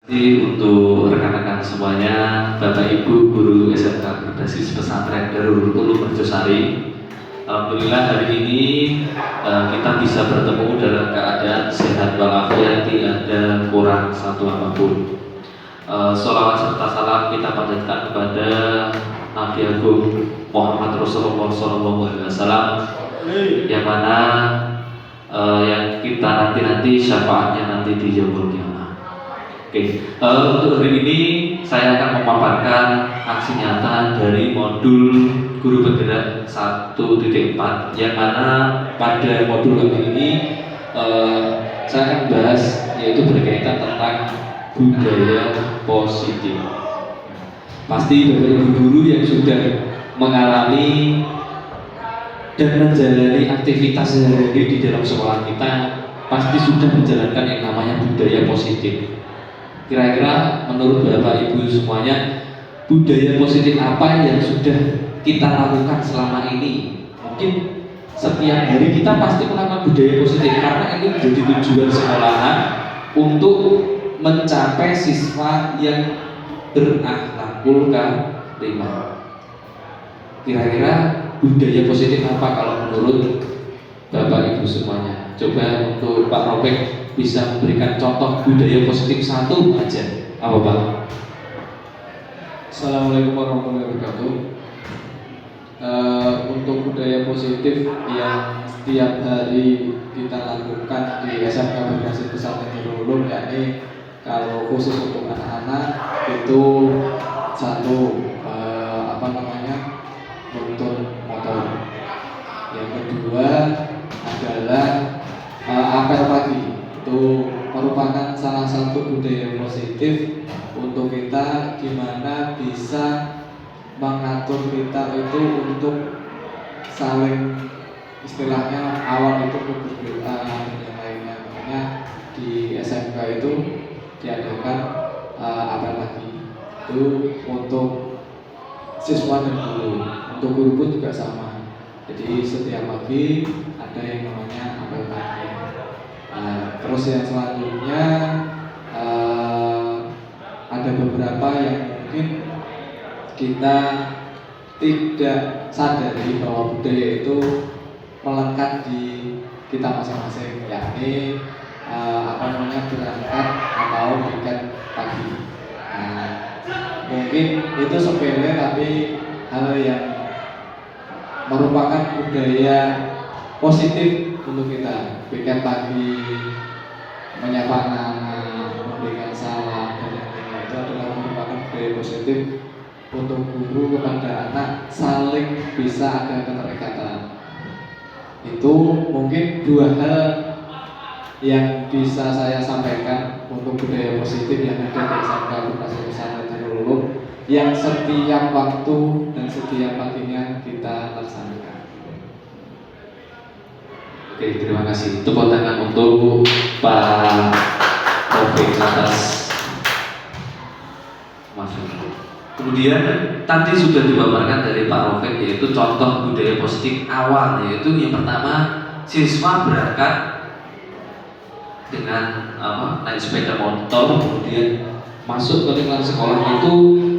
Jadi untuk rekan-rekan semuanya, Bapak Ibu Guru SMK berbasis pesantren Darul Ulum Merjosari, alhamdulillah hari ini kita bisa bertemu dalam keadaan sehat walafiat, tidak ada kurang satu apapun. Sholawat serta salam kita panjatkan kepada Nabi Agung Muhammad Rasulullah SAW, yang mana yang kita nanti syafaatnya nanti di yaumul qiyamah. Untuk hari ini saya akan memaparkan aksi nyata dari modul Guru Bergerak 1.4, yang mana pada modul kali ini saya akan bahas yaitu berkaitan tentang budaya positif. Pasti Bapak Ibu guru yang sudah mengalami dan menjalani aktivitas sehari-hari di dalam sekolah kita pasti sudah menjalankan yang namanya budaya positif. Kira-kira menurut Bapak Ibu semuanya, budaya positif apa yang sudah kita lakukan selama ini? Mungkin setiap hari kita pasti melakukan budaya positif karena ini menjadi tujuan sekolahan untuk mencapai siswa yang berakhlakul karimah. Kira-kira budaya positif apa kalau menurut Bapak Ibu semuanya? Coba untuk Pak Robek bisa memberikan contoh budaya positif satu aja. Apa Pak? Assalamualaikum warahmatullahi wabarakatuh. Untuk budaya positif yang setiap hari kita lakukan di SMK Berbasis Pesantren Darul Ulum, yakni kalau khusus untuk anak-anak itu satu nuntun motor. Yang kedua adalah apel pagi. Itu merupakan salah satu budaya positif untuk kita, gimana bisa mengatur kita itu untuk saling istilahnya awal itu berdoa dan yang lainnya. Makanya di SMK itu diadakan apel pagi itu untuk siswa dan guru. Untuk guru pun juga sama. Jadi setiap pagi ada yang namanya apel pagi. Terus yang selanjutnya ada beberapa yang mungkin kita tidak sadari bahwa budaya itu melekat di kita masing-masing, yakni berangkat atau weekend pagi. Mungkin itu sepele tapi hal yang merupakan budaya positif untuk kita. Weekend pagi, menyapa anak, memberikan salam dan lain-lain, itu adalah merupakan budaya positif untuk guru kepada anak, saling bisa ada keterikatan. Itu mungkin dua hal yang bisa saya sampaikan untuk budaya positif yang ada di SMK Berbasis Pesantren Darul Ulum yang setiap waktu dan setiap paginya kita laksanakan. Oke, terima kasih. Tepuk tangan untuk Pak Taufik atas masuk. Kemudian tadi sudah dipaparkan dari Pak Taufik, yaitu contoh budaya positif awal, yaitu yang pertama siswa berangkat dengan naik sepeda motor, kemudian masuk ke lingkungan sekolah itu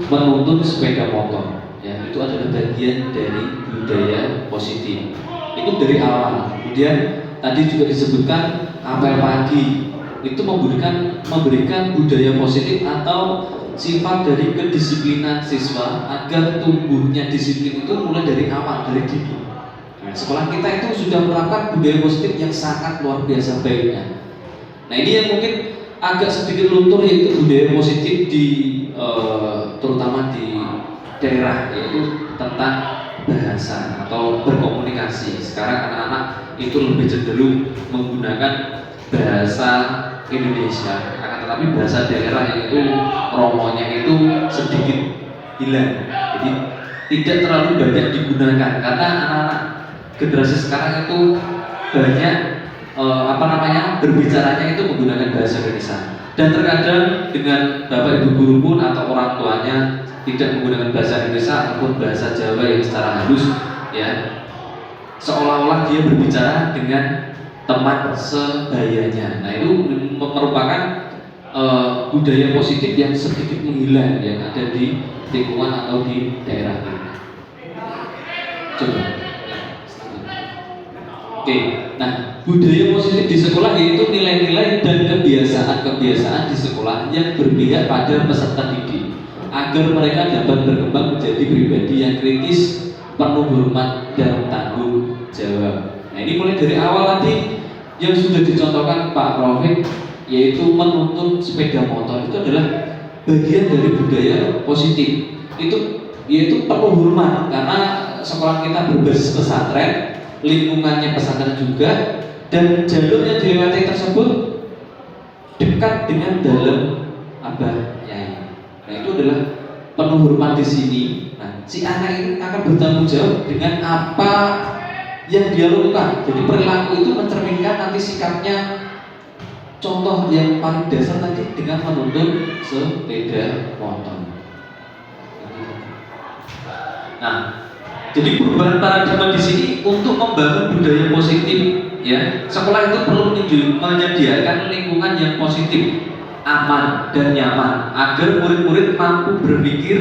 menuntun sepeda motor. Ya, itu adalah bagian dari budaya positif. Itu dari awal. Kemudian tadi juga disebutkan apel pagi, itu memberikan budaya positif atau sifat dari kedisiplinan siswa agar tumbuhnya disiplin itu mulai dari awal, dari dini. Nah, sekolah kita itu sudah menerapkan budaya positif yang sangat luar biasa baiknya. Nah, ini yang mungkin agak sedikit luntur, yaitu budaya positif di terutama di daerah, yaitu tentang bahasa atau berkomunikasi. Sekarang anak-anak itu lebih cenderung menggunakan bahasa Indonesia, akan tetapi bahasa daerah yang itu romonya itu sedikit hilang. Jadi tidak terlalu banyak digunakan karena anak-anak generasi sekarang itu banyak berbicaranya itu menggunakan bahasa Indonesia. Dan terkadang dengan Bapak Ibu guru pun atau orang tuanya tidak menggunakan bahasa Indonesia ataupun bahasa Jawa yang secara halus, ya, seolah-olah dia berbicara dengan teman sebayanya. Nah, itu merupakan budaya positif yang sedikit menghilang yang ada di lingkungan atau di daerah ini. Coba. Oke, nah budaya positif di sekolah yaitu nilai-nilai dan kebiasaan-kebiasaan di sekolah yang berpihak pada peserta didik agar mereka dapat berkembang menjadi pribadi yang kritis, penuh hormat dan tanggung jawab. Nah ini mulai dari awal tadi yang sudah dicontohkan Pak Rafiq, yaitu menuntun sepeda motor itu adalah bagian dari budaya positif. Itu yaitu penuh hormat karena sekolah kita berbasis pesantren, lingkungannya pesantren juga, dan jalur yang dilewati tersebut dekat dengan dalam abah nyai. Nah itu adalah penuh hormat di sini. Nah si anak ini akan bertanggung jawab dengan apa yang dia lakukan. Jadi perilaku itu mencerminkan nanti sikapnya. Contoh yang paling dasar tadi dengan menuntun sepeda motor. Nah, jadi perubahan paradigma di sini untuk membangun budaya positif, ya. Sekolah itu perlu menyediakan lingkungan yang positif, aman dan nyaman agar murid-murid mampu berpikir,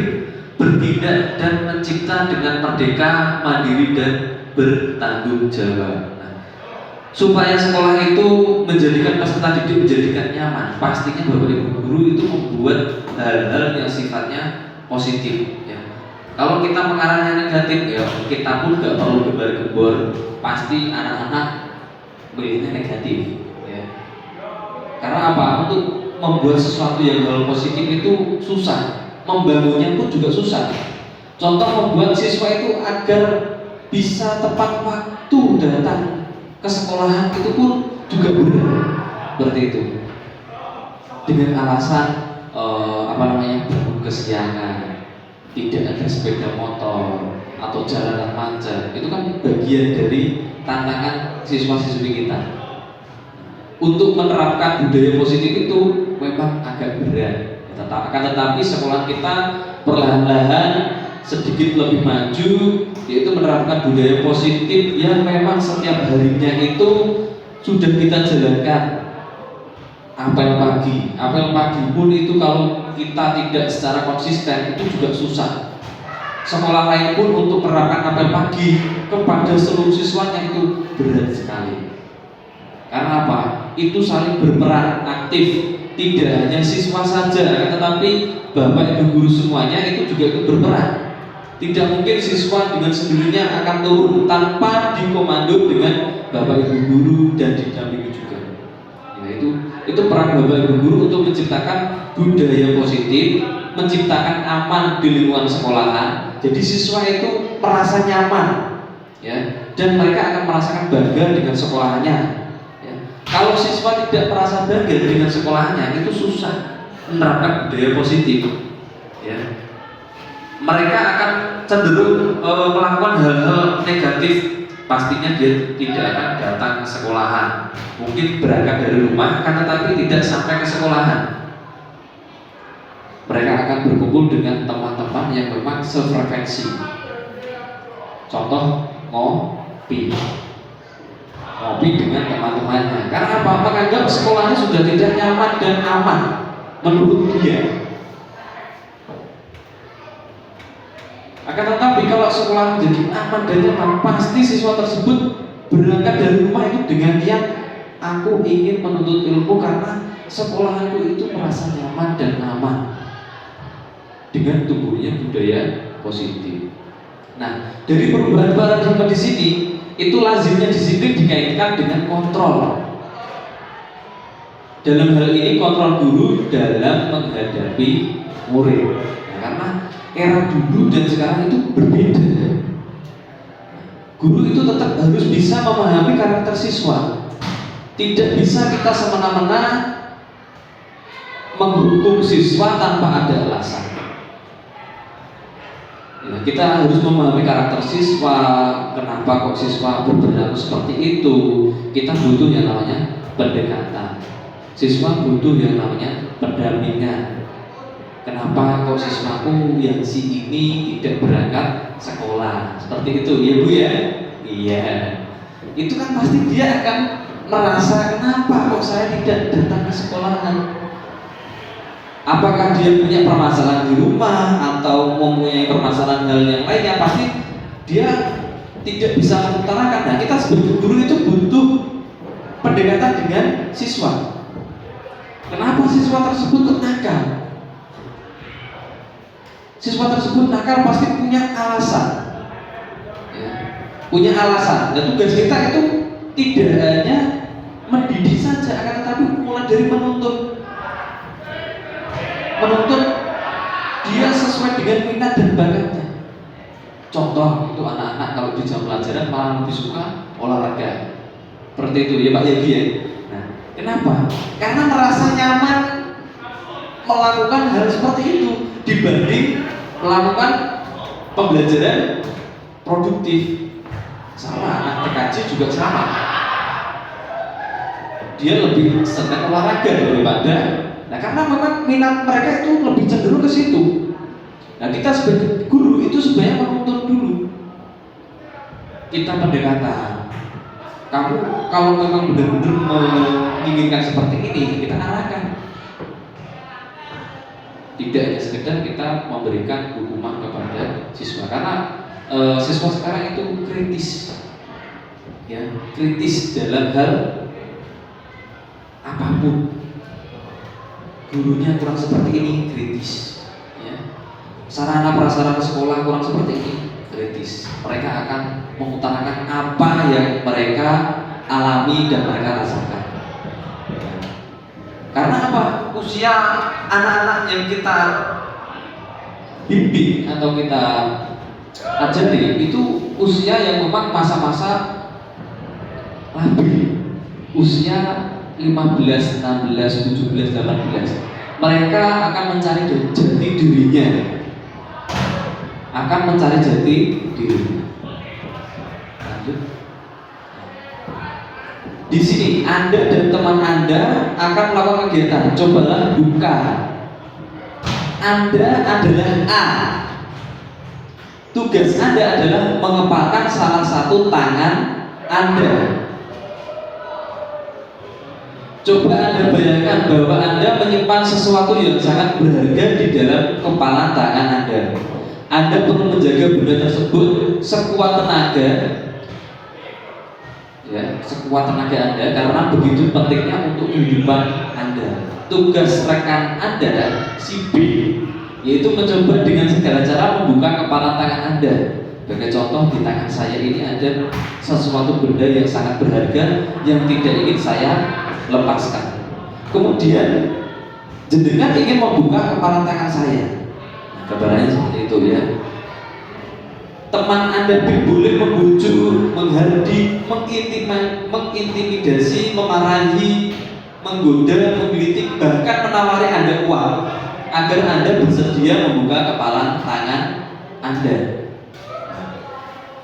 bertindak dan mencipta dengan merdeka, mandiri dan bertanggung jawab. Supaya sekolah itu menjadikan peserta didik menjadikan nyaman, pastinya Bapak Ibu guru itu membuat hal-hal yang sifatnya positif. Ya. Kalau kita mengarahnya negatif, ya kita pun nggak perlu gembar-gembor, pasti anak-anak melihatnya negatif. Ya. Karena apa? Untuk membuat sesuatu yang hal positif itu susah, membangunnya pun juga susah. Contoh membuat siswa itu agar bisa tepat waktu datang ke sekolahan itu pun juga berat seperti itu dengan alasan bangun kesiangan, tidak ada sepeda motor atau jalanan macet. Itu kan bagian dari tantangan siswa-siswi kita. Untuk menerapkan budaya positif itu memang agak berat, tetapi sekolah kita perlahan-lahan sedikit lebih maju, yaitu menerapkan budaya positif yang memang setiap harinya itu sudah kita jalankan. Apel pagi pun itu kalau kita tidak secara konsisten itu juga susah. Sekolah lain pun untuk menerapkan apel pagi kepada seluruh siswanya itu berat sekali. Karena apa? Itu saling berperan aktif, tidak hanya siswa saja, tetapi Bapak Ibu guru semuanya itu juga ikut berperan. Tidak mungkin siswa dengan sendirinya akan turun tanpa dikomando dengan Bapak Ibu guru dan didampingi juga. Ya, itu peran Bapak Ibu guru untuk menciptakan budaya positif, menciptakan aman di lingkungan sekolahan. Jadi siswa itu merasa nyaman, ya, dan mereka akan merasakan bangga dengan sekolahannya. Ya. Kalau siswa tidak merasa bangga dengan sekolahannya, itu susah menerapkan budaya positif. Ya. Mereka akan cenderung melakukan hal-hal negatif. Pastinya dia tidak akan datang ke sekolahan. Mungkin berangkat dari rumah, kan tetapi tidak sampai ke sekolahan. Mereka akan berkumpul dengan teman-teman yang memang sefrekuensi. Contoh ngopi dengan teman-temannya. Karena apa? Menganggap sekolahnya sudah tidak nyaman dan aman menurut dia. Akan tetapi kalau sekolah menjadi aman dan nyaman, pasti siswa tersebut berangkat dari rumah itu dengan niat aku ingin menuntut ilmu karena sekolahku itu merasa nyaman dan aman. Dengan tumbuhnya budaya positif. Nah, dari perubahan paradigma di sini, itu lazimnya disiplin dikaitkan dengan kontrol. Dalam hal ini kontrol guru dalam menghadapi murid. Nah, karena era dulu dan sekarang itu berbeda. Guru itu tetap harus bisa memahami karakter siswa. Tidak bisa kita semena-mena menghukum siswa tanpa ada alasan. Ya, kita harus memahami karakter siswa. Kenapa kok siswa berperilaku seperti itu? Kita butuh yang namanya pendekatan. Siswa butuh yang namanya pendampingan. Kenapa kok siswaku yang si ini tidak berangkat sekolah? Seperti itu, ya Bu ya? Iya. Itu kan pasti dia akan merasa kenapa kok saya tidak datang ke sekolahan. Apakah dia punya permasalahan di rumah atau mempunyai permasalahan hal yang lainnya, pasti dia tidak bisa mengutarakan. Nah, kita sebagai guru itu butuh pendekatan dengan siswa. Kenapa siswa tersebut kok nakal? Siswa tersebut nakal pasti punya alasan, ya, punya alasan. Dan tugas kita itu tidak hanya mendidik saja, akan tetapi mulai dari menuntut dia sesuai dengan minat dan bakatnya. Contoh itu anak-anak kalau di jam pelajaran malah lebih suka olahraga, seperti itu ya Pak Yagi ya. Nah, kenapa? Karena merasa nyaman melakukan hal seperti itu dibanding melakukan pembelajaran produktif. Sama, anak TKJ juga sama. Dia lebih senang olahraga daripada. Nah, karena memang minat mereka itu lebih cenderung ke situ. Nah, kita sebagai guru itu sebenarnya menuntut dulu. Kita pendekatan. Kamu kalau memang benar-benar menginginkan seperti ini, kita arahkan. Tidak hanya sekedar kita memberikan hukuman kepada siswa, karena siswa sekarang itu kritis, ya, kritis dalam hal apapun. Gurunya kurang seperti ini, kritis, ya. Sarana prasarana sekolah kurang seperti ini, kritis. Mereka akan mengutarakan apa yang mereka alami dan mereka rasakan. Karena apa? Usia anak-anak yang kita bimbing atau kita ajari itu usia yang memang masa-masa labil, usia 15, 16, 17, 18. Mereka akan mencari jati dirinya, akan mencari jati dirinya. Lanjut. Di sini Anda dan teman Anda akan melakukan kegiatan. Cobalah buka. Anda adalah A. Tugas Anda adalah mengepalkan salah satu tangan Anda. Coba Anda bayangkan bahwa Anda menyimpan sesuatu yang sangat berharga di dalam kepalan tangan Anda. Anda perlu menjaga benda tersebut sekuat tenaga, ya, sekuat tenaga Anda, karena begitu pentingnya untuk kehidupan Anda. Tugas rekan Anda, si B, yaitu mencoba dengan segala cara membuka kepalan tangan Anda. Sebagai contoh, di tangan saya ini ada sesuatu benda yang sangat berharga yang tidak ingin saya lepaskan. Kemudian jenengan ingin membuka kepalan tangan saya. Kabarnya seperti itu ya. Teman Anda boleh membujuk, menghardik, mengintimidasi, memarahi, menggoda, menggelitik, bahkan menawari Anda uang agar Anda bersedia membuka kepalan tangan Anda.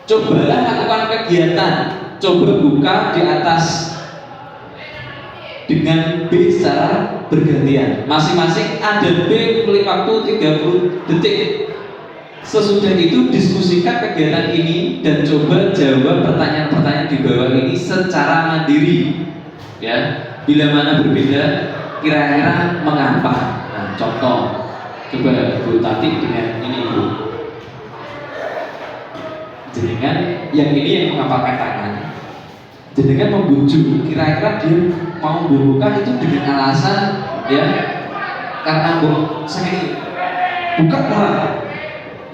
Cobalah lakukan kegiatan, coba buka di atas dengan B secara bergantian. Masing-masing ada B beri waktu 30 detik. Sesudah itu diskusikan kegiatan ini dan coba jawab pertanyaan-pertanyaan di bawah ini secara mandiri. Ya, bila mana berbeda, kira-kira mengapa? Nah, contoh, coba Bu Tati dengan ini Bu. Jenengan yang ini yang mengapalkan tangan. Jenengan membujuk, kira-kira dia mau membuka itu dengan alasan ya karena saya buka lah,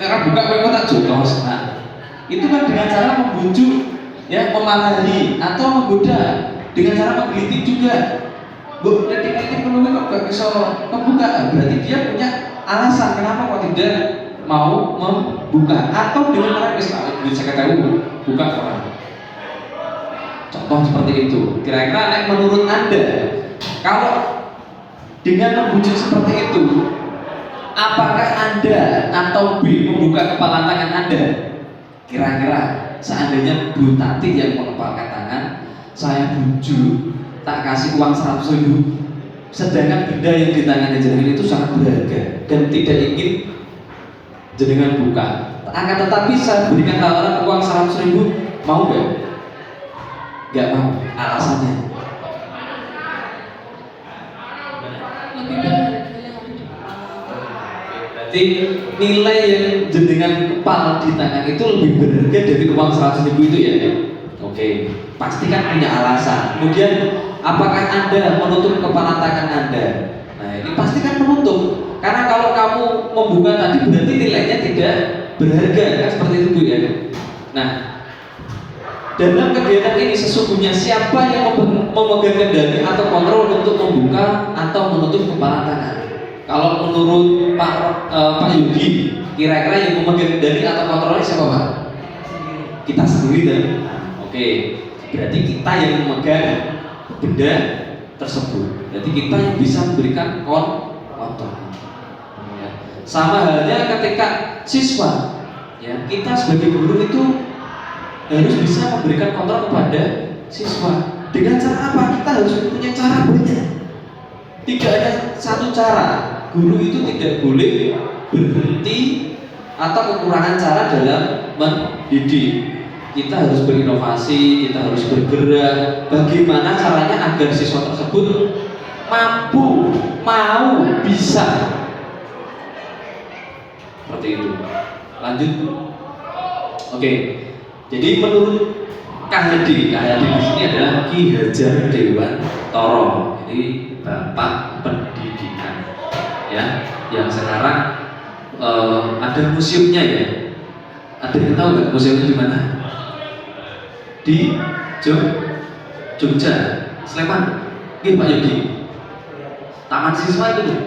karena buka memang tak jotos. Nah, itu kan dengan cara membujuk, ya, memarahi atau menggoda dengan cara menggelitik juga. Bu, detik-detik menunggu kok gak bisa membuka, berarti dia punya alasan kenapa kok tidak mau membuka, atau dengan cara bisa tahu buka orang. Contoh seperti itu. Kira-kira menurut Anda, kalau dengan membujuk seperti itu, apakah Anda atau B membuka kepala tangan Anda? Kira-kira seandainya Bu Tati yang mengepalkan tangan, saya bujuk, tak kasih uang 100.000, sedangkan benda yang di tangannya jenengan itu sangat berharga dan tidak ingin jenengan buka. Akan tetapi saya berikan tawaran uang 100.000, mau gak? Gak mau, alasannya lebih berharga yang ada di Berarti nilai yang jenengan kepal di tangan itu lebih berharga dari uang 100.000 itu ya? Oke, pasti kan punya alasan. Kemudian apakah Anda menutup kepala tangan Anda? Nah ini pasti kan menutup. Karena kalau kamu membuka tadi berarti nilainya tidak berharga kan seperti itu Bu ya. Nah dalam kegiatan ini sesungguhnya siapa yang memegang kendali atau kontrol untuk membuka atau menutup kepala tangan? Kalau menurut Pak Yogi, kira-kira yang memegang kendali atau kontrolnya siapa Pak? Kita sendiri kan? Oke, berarti kita yang memegang benda tersebut. Berarti kita yang bisa memberikan kontrol. Sama halnya ketika siswa, ya kita sebagai guru itu harus bisa memberikan kontrol kepada siswa. Dengan cara apa? Kita harus punya cara banyak. Tidak ada satu cara. Guru itu tidak boleh berhenti atau kekurangan cara dalam mendidik. Kita harus berinovasi, kita harus bergerak. Bagaimana caranya agar siswa tersebut mampu, mau, bisa. Seperti itu. Lanjut. Oke. Jadi menurut KHD di sini adalah Ki Hajar Dewantara. Jadi Bapak Pendidikan, ya, yang sekarang ada museumnya ya. Ada yang tahu nggak museumnya di mana? Di Jogja, Sleman. Oke Pak Yogi. Taman Siswa itu tuh.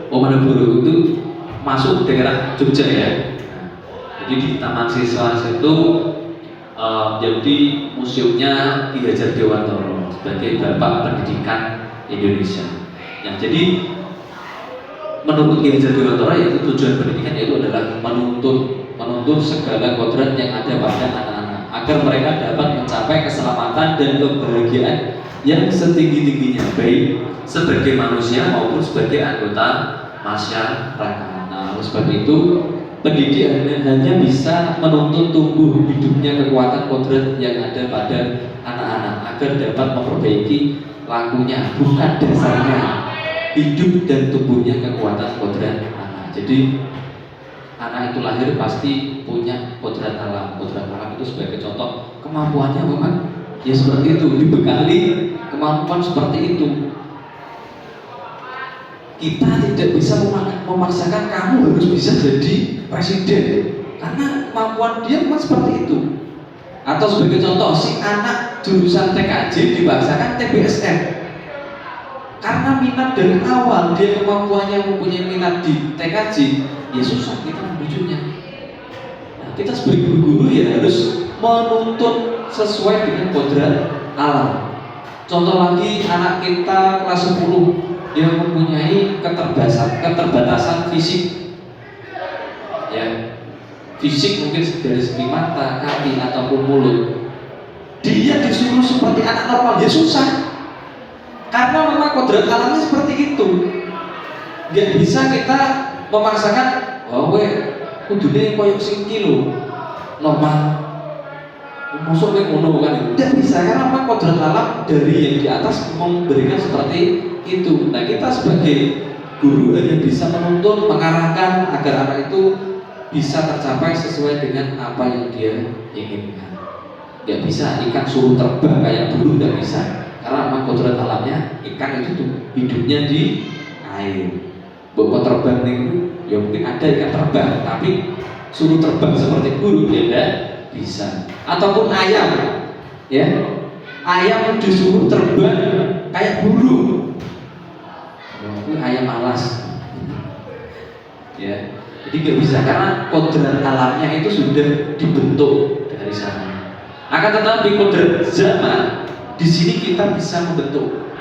Oh Malioboro itu masuk daerah Jogja ya. Jadi di Taman Siswa itu jadi museumnya Ki Hajar Dewantara sebagai Bapak Pendidikan Indonesia. Yang jadi menurut Ki Hajar Dewantara yaitu tujuan pendidikan yaitu adalah menuntut segala kodrat yang ada pada anak-anak agar mereka dapat mencapai keselamatan dan kebahagiaan yang setinggi-tingginya baik sebagai manusia maupun sebagai anggota masyarakat. Nah, oleh sebab itu pendidik hanya bisa menuntut tumbuh hidupnya kekuatan kodrat yang ada pada anak-anak agar dapat memperbaiki lakunya, bukan dasarnya hidup dan tumbuhnya kekuatan kodrat anak. Jadi anak itu lahir pasti punya kodrat alam. Kodrat alam itu sebagai contoh kemampuannya memang ya seperti itu, dibekali kemampuan seperti itu. Kita tidak bisa memaksakan kamu harus bisa jadi presiden karena kemampuan dia memang seperti itu. Atau sebagai contoh, si anak jurusan TKJ dipaksakan TBSN karena minat dari awal dia kemampuannya mempunyai minat di TKJ, ya susah kita membujuknya. Nah, kita sebagai guru ya harus menuntut sesuai dengan kodrat alam. Contoh lagi, anak kita kelas 10 yang mempunyai keterbatasan fisik, ya fisik mungkin dari segi mata, kaki ataupun mulut, dia disuruh seperti anak normal dia susah karena memang kodrat alamnya seperti itu. Gak bisa kita memaksakan oh kudune koyok sing kilo normal masuk ke ngono kan, tidak bisa karena apa kodrat alam dari yang di atas memberikan seperti itu. Nah kita sebagai guru hanya bisa menuntun, mengarahkan agar anak itu bisa tercapai sesuai dengan apa yang dia inginkan. Gak bisa ikan suruh terbang kayak burung, gak bisa karena memang kodrat alamnya ikan itu tuh hidupnya di air. Bawa terbang nih, ya mungkin ada ikan terbang, tapi suruh terbang seperti burung ya enggak bisa. Ataupun ayam, ya ayam disuruh terbang kayak burung, itu ayam malas, ya. Jadi nggak bisa karena kodrat alamnya itu sudah dibentuk dari sana. Akan tetapi kodrat zaman di sini kita bisa membentuk,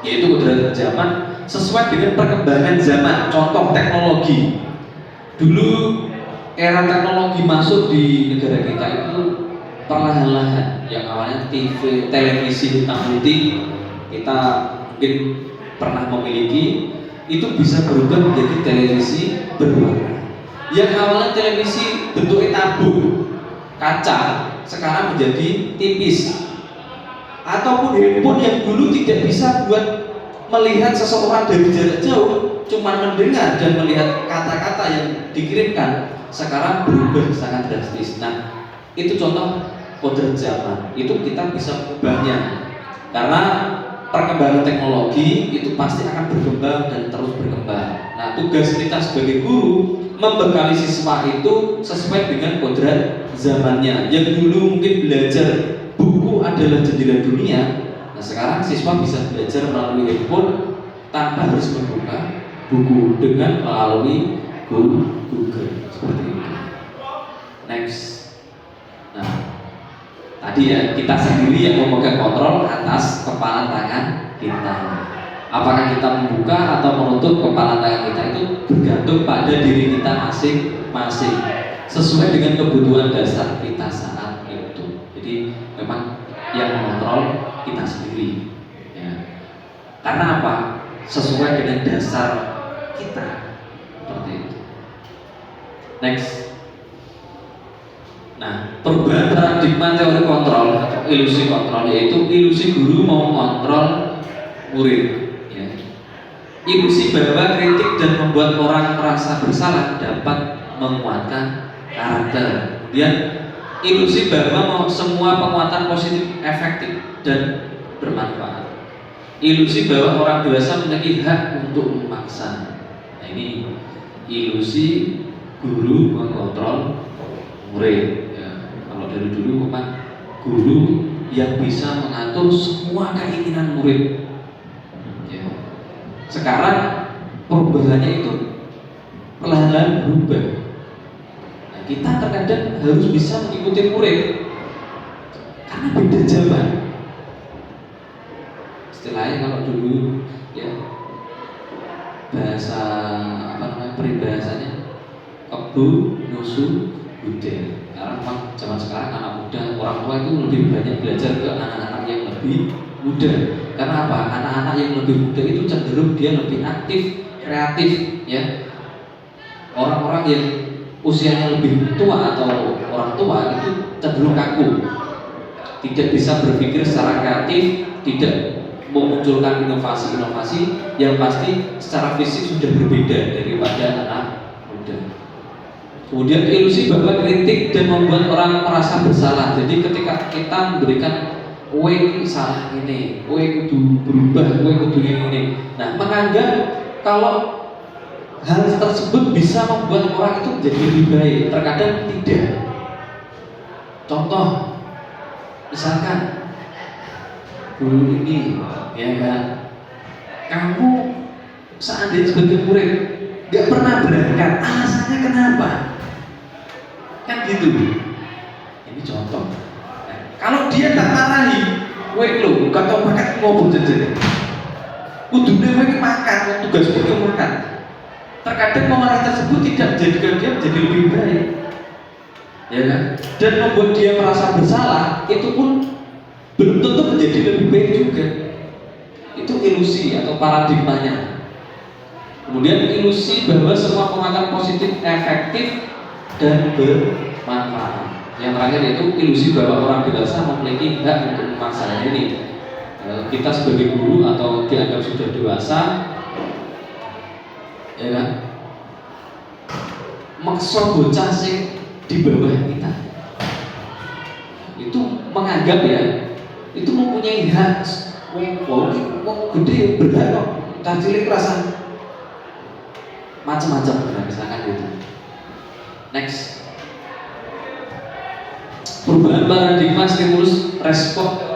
yaitu kodrat zaman sesuai dengan perkembangan zaman. Contoh teknologi. Dulu era teknologi masuk di negara kita itu perlahan-lahan. Yang awalnya TV, televisi hitam putih kita mungkin pernah memiliki, itu bisa berubah menjadi televisi berwarna. Yang awalnya televisi bentuknya tabung kaca, sekarang menjadi tipis. Ataupun handphone yang dulu tidak bisa buat melihat seseorang dari jarak jauh, cuma mendengar dan melihat kata-kata yang dikirimkan, sekarang berubah sangat drastis. Nah, itu contoh kodrat zaman. Itu kita bisa mengubahnya karena perkembangan teknologi itu pasti akan berkembang dan terus berkembang. Nah, tugas kita sebagai guru membekali siswa itu sesuai dengan kodrat zamannya. Yang dulu mungkin belajar buku adalah jendela dunia, nah sekarang siswa bisa belajar melalui handphone tanpa harus membuka buku dengan melalui Google seperti itu. Next. Nah, tadi ya, kita sendiri yang memegang kontrol atas kepala tangan kita. Apakah kita membuka atau menutup kepala tangan kita itu bergantung pada diri kita masing-masing, sesuai dengan kebutuhan dasar kita saat itu. Jadi memang yang mengontrol kita sendiri ya. Karena apa? Sesuai dengan dasar kita seperti itu. Next. Nah, perubahan paradigma teori kontrol atau ilusi kontrol, yaitu ilusi guru mau kontrol murid ya. Ilusi bahwa kritik dan membuat orang merasa bersalah dapat menguatkan karakter. Kemudian ilusi bahwa semua penguatan positif efektif dan bermanfaat. Ilusi bahwa orang dewasa memiliki hak untuk memaksa. Nah, ini ilusi guru mengontrol murid ya. Kalau dari dulu memang guru yang bisa mengatur semua keinginan murid ya. Sekarang perubahannya itu perlahan-lahan berubah. Nah, kita terkadang harus bisa mengikuti murid karena beda zaman. Istilahnya kalau dulu ya bahasa peribahasanya kebu, nusu, budaya. Karena memang zaman sekarang anak muda, orang tua itu lebih banyak belajar ke anak-anak yang lebih muda. Karena apa? Anak-anak yang lebih muda itu cenderung dia lebih aktif, kreatif ya. Orang-orang yang usianya lebih tua atau orang tua itu cenderung kaku, tidak bisa berpikir secara kreatif, tidak memunculkan inovasi-inovasi yang pasti secara fisik sudah berbeda daripada anak muda. Kemudian ilusi bahwa kritik dan membuat orang merasa bersalah. Jadi ketika kita memberikan ini salah ini, kudu berubah, kudu ini. Nah, menganggap kalau hal tersebut bisa membuat orang itu menjadi lebih baik, terkadang tidak. Contoh, misalkan dulu ini, ya kan, kamu seandainya sebagai murid gak pernah berangkat, alasannya kenapa? Kan gitu. Ini contoh. Nah, kalau dia tak marahi, lu gak tau makan ngomong jajan. Kudune makan, tugas kita makan. Terkadang pemarah tersebut tidak menjadikan dia menjadi lebih baik, ya kan? Dan membuat dia merasa bersalah, itu pun belum tentu menjadi lebih baik juga. Itu ilusi atau paradigmanya. Kemudian ilusi bahwa semua penguatan positif efektif dan bermanfaat. Yang terakhir yaitu ilusi bahwa orang dewasa memiliki hak untuk memaksa. Ini kita sebagai guru atau dianggap sudah dewasa, ya kan, maksa bocah sing di bawah kita itu menganggap ya itu mempunyai hak. Mau gede berhak kok, cilik rasa macam-macam, misalkan gitu. Next, perubahan paradigma stimulus respon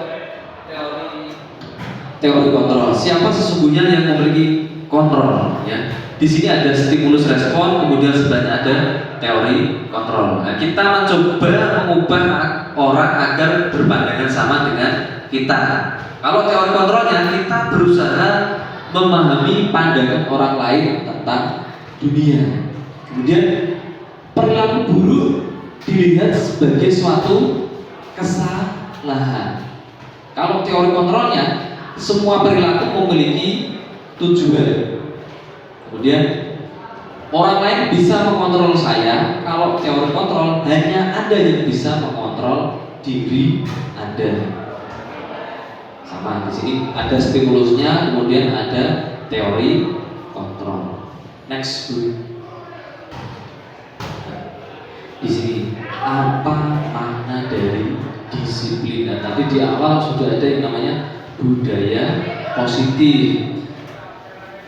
teori kontrol. Siapa sesungguhnya yang memiliki kontrol? Ya, di sini ada stimulus respon, kemudian sebelahnya ada teori kontrol. Nah, kita mencoba mengubah orang agar berpandangan sama dengan kita. Kalau teori kontrolnya, kita berusaha memahami pandangan orang lain tentang dunia. Kemudian perilaku buruk dilihat sebagai suatu kesalahan. Kalau teori kontrolnya, semua perilaku memiliki tujuan. Kemudian orang lain bisa mengontrol saya. Kalau teori kontrol, hanya Anda yang bisa mengontrol diri Anda. sama. Di sini ada stimulusnya, kemudian ada teori kontrol. Next, Bu. Di sini apa makna dari disiplin? Dan tadi di awal sudah ada yang namanya budaya positif.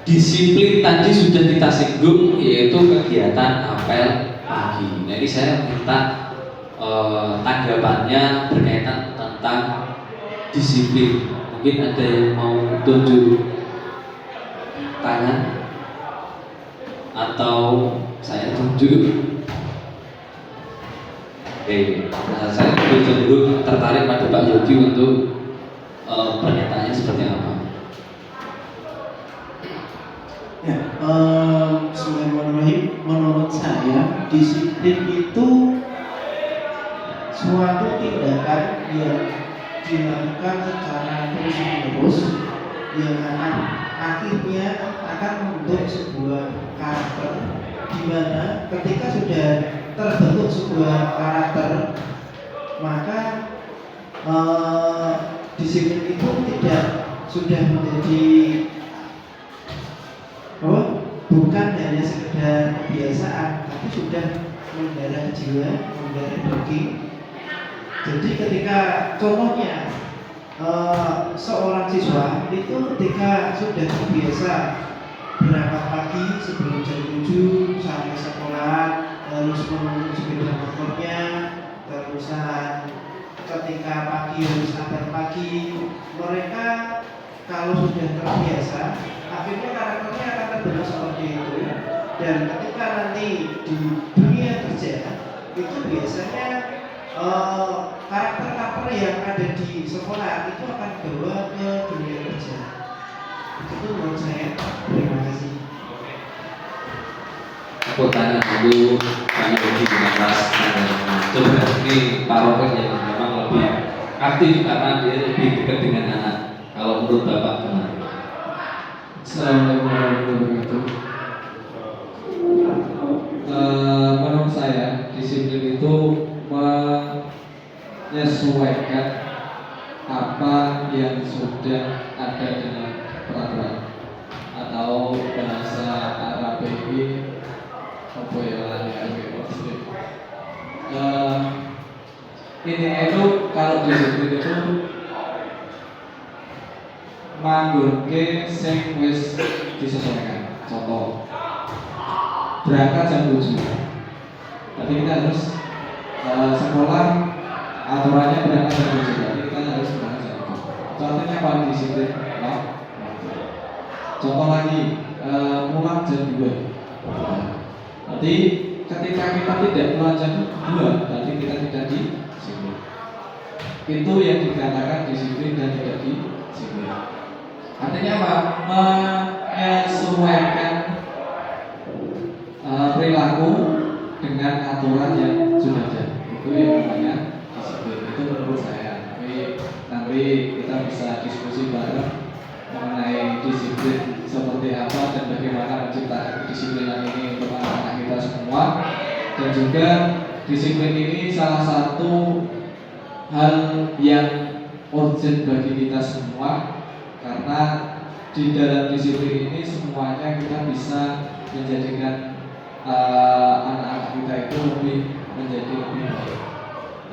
Disiplin tadi sudah kita singgung, yaitu kegiatan apel pagi. Nah, ini saya minta tanggapannya berkaitan tentang disiplin. Mungkin ada yang mau tunjuk tangan atau saya tunjuk. Oke, nah, saya cenderung tertarik pada Pak Yogi untuk pernyataannya seperti apa. Ya, bismillahirrahmanirrahim. Menurut saya, disiplin itu suatu tindakan yang dilakukan secara terus-menerus yang akhirnya akan membentuk sebuah karakter, di mana ketika sudah terbentuk sebuah karakter, maka disiplin itu tidak sudah menjadi bukan hanya sekedar kebiasaan, tapi sudah mendarah jiwa, mendarah daging. Jadi ketika contohnya seorang siswa itu ketika sudah terbiasa berangkat pagi sebelum jam 7 sampai sekolah, harus menunggu sepeda motornya, terusan ketika pagi harus apel pagi, mereka kalau sudah terbiasa, akhirnya karakternya akan terbentuk seperti itu. Dan ketika nanti di dunia kerja, itu biasanya karakter-karakter yang ada di sekolah itu akan dibawa ke dunia kerja. Itu menurut saya. Terima kasih. Aku tanya dulu, tanya lagi dengan Mas. Coba ini Pak Robert yang memang lebih aktif karena dia lebih dekat dengan anak. Kalau menurut Bapak gimana? Assalamualaikum warahmatullahi wabarakatuh. Menurut saya, disiplin itu menyesuaikan apa yang sudah ada dengan peraturan, atau bahasa Arab ini apa ya, intinya itu kalau disiplin itu manggurke sing wis disesuaikan. Contoh, berangkat jam 7, tapi kita harus sekolah aturannya berangkat jam 7, tapi kita harus berangkat jam 7. Contohnya apa? Disiplin. No? Contoh lagi, pulang jam 2. Nanti ketika kita tidak pulang jam 2, berarti kita tidak disiplin. Itu yang dikatakan disiplin dan tidak disiplin. Artinya apa? Menyesuaikan perilaku dengan aturan yang sudah ada. Itu yang namanya disiplin. Itu menurut saya. Tapi nanti kita bisa diskusi bareng mengenai disiplin seperti apa dan bagaimana menciptakan kedisiplinan ini untuk anak-anak kita semua. Dan juga disiplin ini salah satu hal yang urgent bagi kita semua, karena di dalam disiplin ini semuanya kita bisa menjadikan anak-anak kita itu menjadi lebih baik.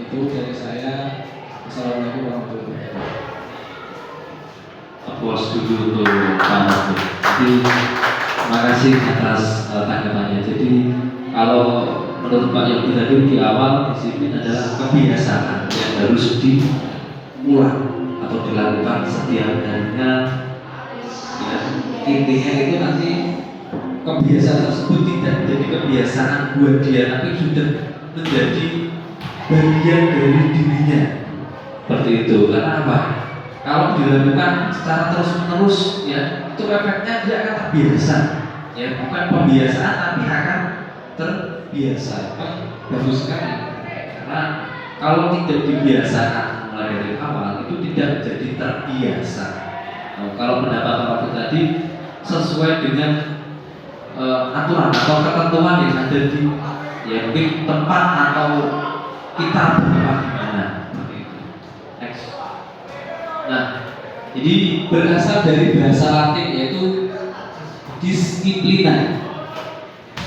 Itu dari saya. Assalamualaikum warahmatullahi wabarakatuh. Aplaus dulu untuk Pak Mahfud. Jadi terima kasih atas tanggapannya. Jadi kalau menurut Pak Yogi tadi di awal, disiplin adalah kebiasaan yang harus diulang atau dilakukan setiap harinya. Ya, intinya itu nanti kebiasaan tersebut tidak menjadi kebiasaan buat dia, tapi sudah menjadi bagian dari dirinya. Seperti itu. Karena apa? Kalau dilakukan secara terus-menerus, ya, itu efeknya dia akan terbiasa. Ya, bukan pembiasaan tapi akan terbiasa. Bagus sekali. Karena kalau tidak dibiasakan mulai dari awal, itu tidak menjadi terbiasa. Nah, kalau pendapat Pak tadi sesuai dengan aturan atau ketentuan yang ada di, ya, mungkin tempat atau kita bertempat di mana. Next. Nah, Jadi berasal dari bahasa Latin yaitu disiplina,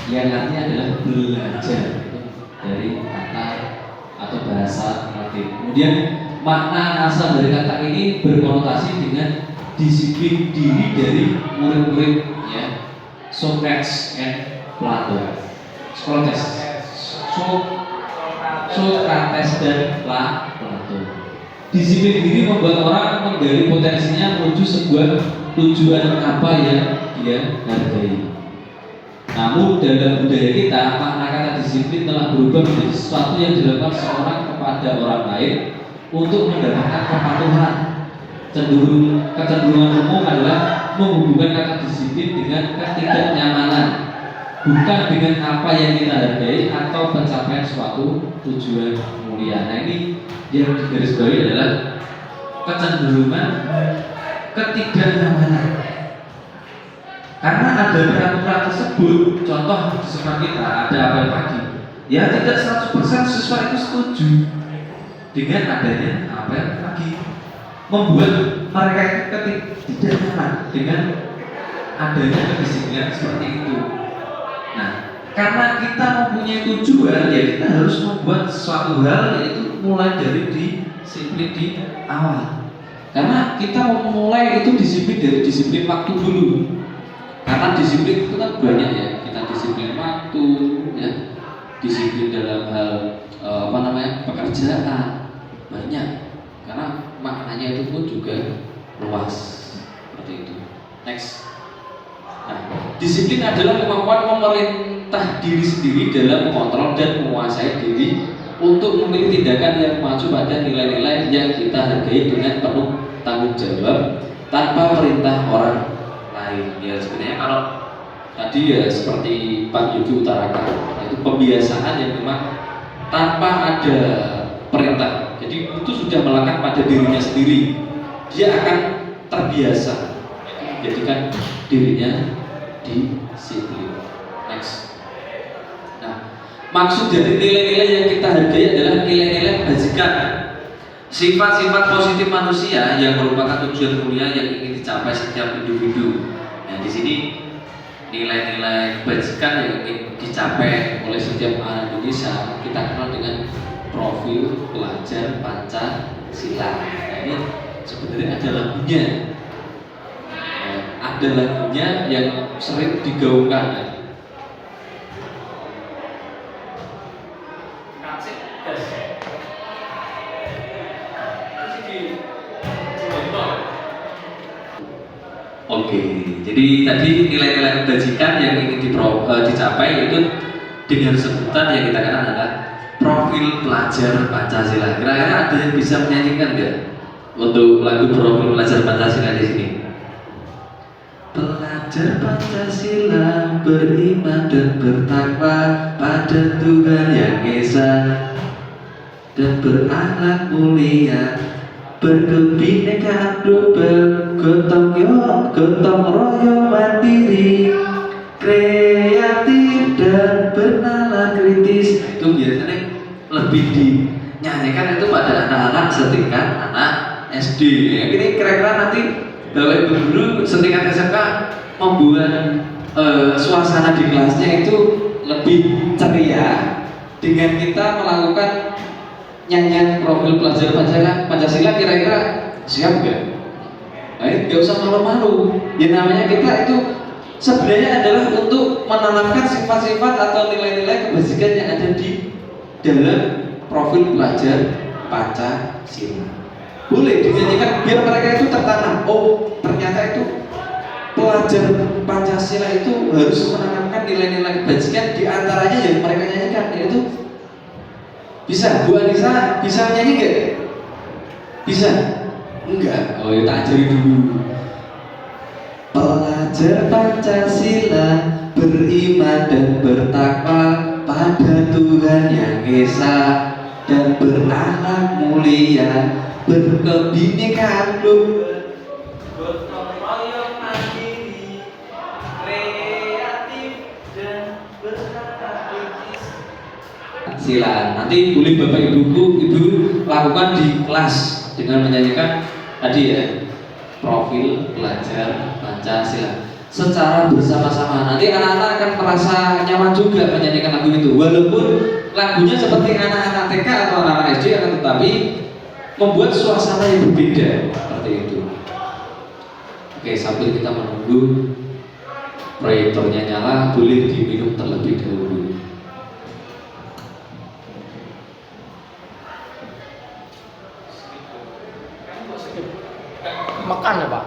yang artinya adalah belajar, dari kata atau bahasa Latin. Kemudian makna asal dari kata ini berkonotasi dengan disiplin diri dari murid-murid, ya, Socrates and Plato. Socrates dan Plato. Disiplin diri membuat orang menggali potensinya menuju sebuah tujuan apa yang dia hargai. Namun dalam budaya kita, makna kata disiplin telah berubah menjadi sesuatu yang dilakukan seorang kepada orang lain untuk mendapatkan kepatuhan. Kecenderungan umum adalah menghubungkan kata disiplin dengan ketidaknyamanan, bukan dengan apa yang kita hargai atau pencapaian suatu tujuan mulia. Nah, ini yang digarisbawahi adalah kecenderungan ketidaknyamanan. Karena ada peraturan tersebut, contoh di sekolah kita ada apel pagi, ya tidak 100% siswa itu setuju dengan adanya apel pagi, membuat mereka itu tidak nyaman dengan adanya kedisiplinan seperti itu. Nah, karena kita mempunyai tujuan, ya kita harus membuat sesuatu hal, yaitu mulai dari disiplin di awal. Karena kita mau memulai itu disiplin dari disiplin waktu dulu. Karena disiplin itu kan banyak ya, kita disiplin waktu, ya, disiplin dalam hal pekerjaan, banyak. Karena maknanya itu pun juga luas seperti itu. Next. Nah, disiplin adalah kemampuan memerintah diri sendiri dalam mengontrol dan menguasai diri untuk memilih tindakan yang mengacu pada nilai-nilai yang kita hargai dengan penuh tanggung jawab tanpa perintah orang lain. Ya sebenarnya kalau tadi ya seperti Pak Yogi utarakan, itu pembiasaan yang memang tanpa ada perintah. Jadi itu sudah melekat pada dirinya sendiri. Dia akan terbiasa, jadikan dirinya disiplin. Next. Nah, maksud dari nilai-nilai yang kita hargai adalah nilai-nilai kebajikan, sifat-sifat positif manusia yang merupakan tujuan mulia yang ingin dicapai setiap individu. Nah, di sini nilai-nilai kebajikan yang ingin dicapai oleh setiap anak Indonesia kita kenal dengan profil pelajar Pancasila. Nah, ini sebenarnya ada lagunya. Ada lagunya yang sering digaungkan. Ya. Oke, jadi tadi nilai-nilai kebajikan yang ingin dicapai itu dengan sebutan yang kita kenal adalah profil pelajar Pancasila. Kira-kira ada yang bisa menyanyikan nggak untuk lagu profil pelajar Pancasila di sini? Pelajar Pancasila beriman dan bertakwa pada Tuhan Yang Esa dan berakhlak mulia, berkebinekaan global, gotong royong mandiri, kreatif dan bernalar kritis. Itu biasanya lebih dinyanyikan itu pada anak-anak setingkat anak SD. Ini kira-kira nanti Bapak Ibu guru setingkat SMK membuat suasana di kelasnya itu lebih ceria dengan kita melakukan nyanyian profil pelajar Pancasila. Kira-kira siap nggak? Nah, nggak usah malu-malu. Ya namanya kita itu sebenarnya adalah untuk menanamkan sifat-sifat atau nilai-nilai kebajikan yang ada di dalam profil pelajar Pancasila. Boleh dinyanyikan biar mereka itu tertanam. Oh, ternyata itu pelajar Pancasila itu harus menanamkan nilai-nilai kebajikan, di antaranya yang mereka nyanyikan yaitu bisa. Bu Anissa bisa nyanyi nggak? Bisa? Enggak. Oh ya, tak ajari dulu. Pelajar Pancasila beriman dan bertakwa pada Tuhan Yang Esa dan berakhlak mulia, berkebinekaan global, gotong royong mandiri, kreatif dan bernalar kritis. Silakan. Nanti boleh Bapak Ibu lakukan di kelas dengan menyanyikan tadi ya, profil pelajar Pancasila secara bersama-sama. Nanti anak-anak akan merasa nyaman juga menyanyikan lagu itu, walaupun lagunya seperti anak-anak TK atau anak-anak SD, akan tetapi membuat suasana yang berbeda seperti itu. Oke, sambil kita menunggu proyektornya nyala, boleh diminum terlebih dahulu. Makan ya Pak?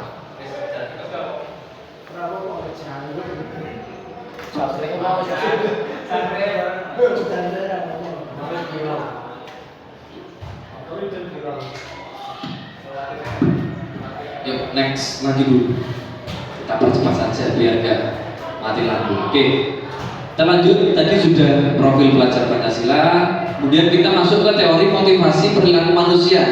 Yuk, next lagi dulu. Kita percepat saja biar nggak mati lampu. Oke, kita lanjut. Tadi sudah profil pelajar Pancasila. Kemudian kita masuk ke teori motivasi perilaku manusia.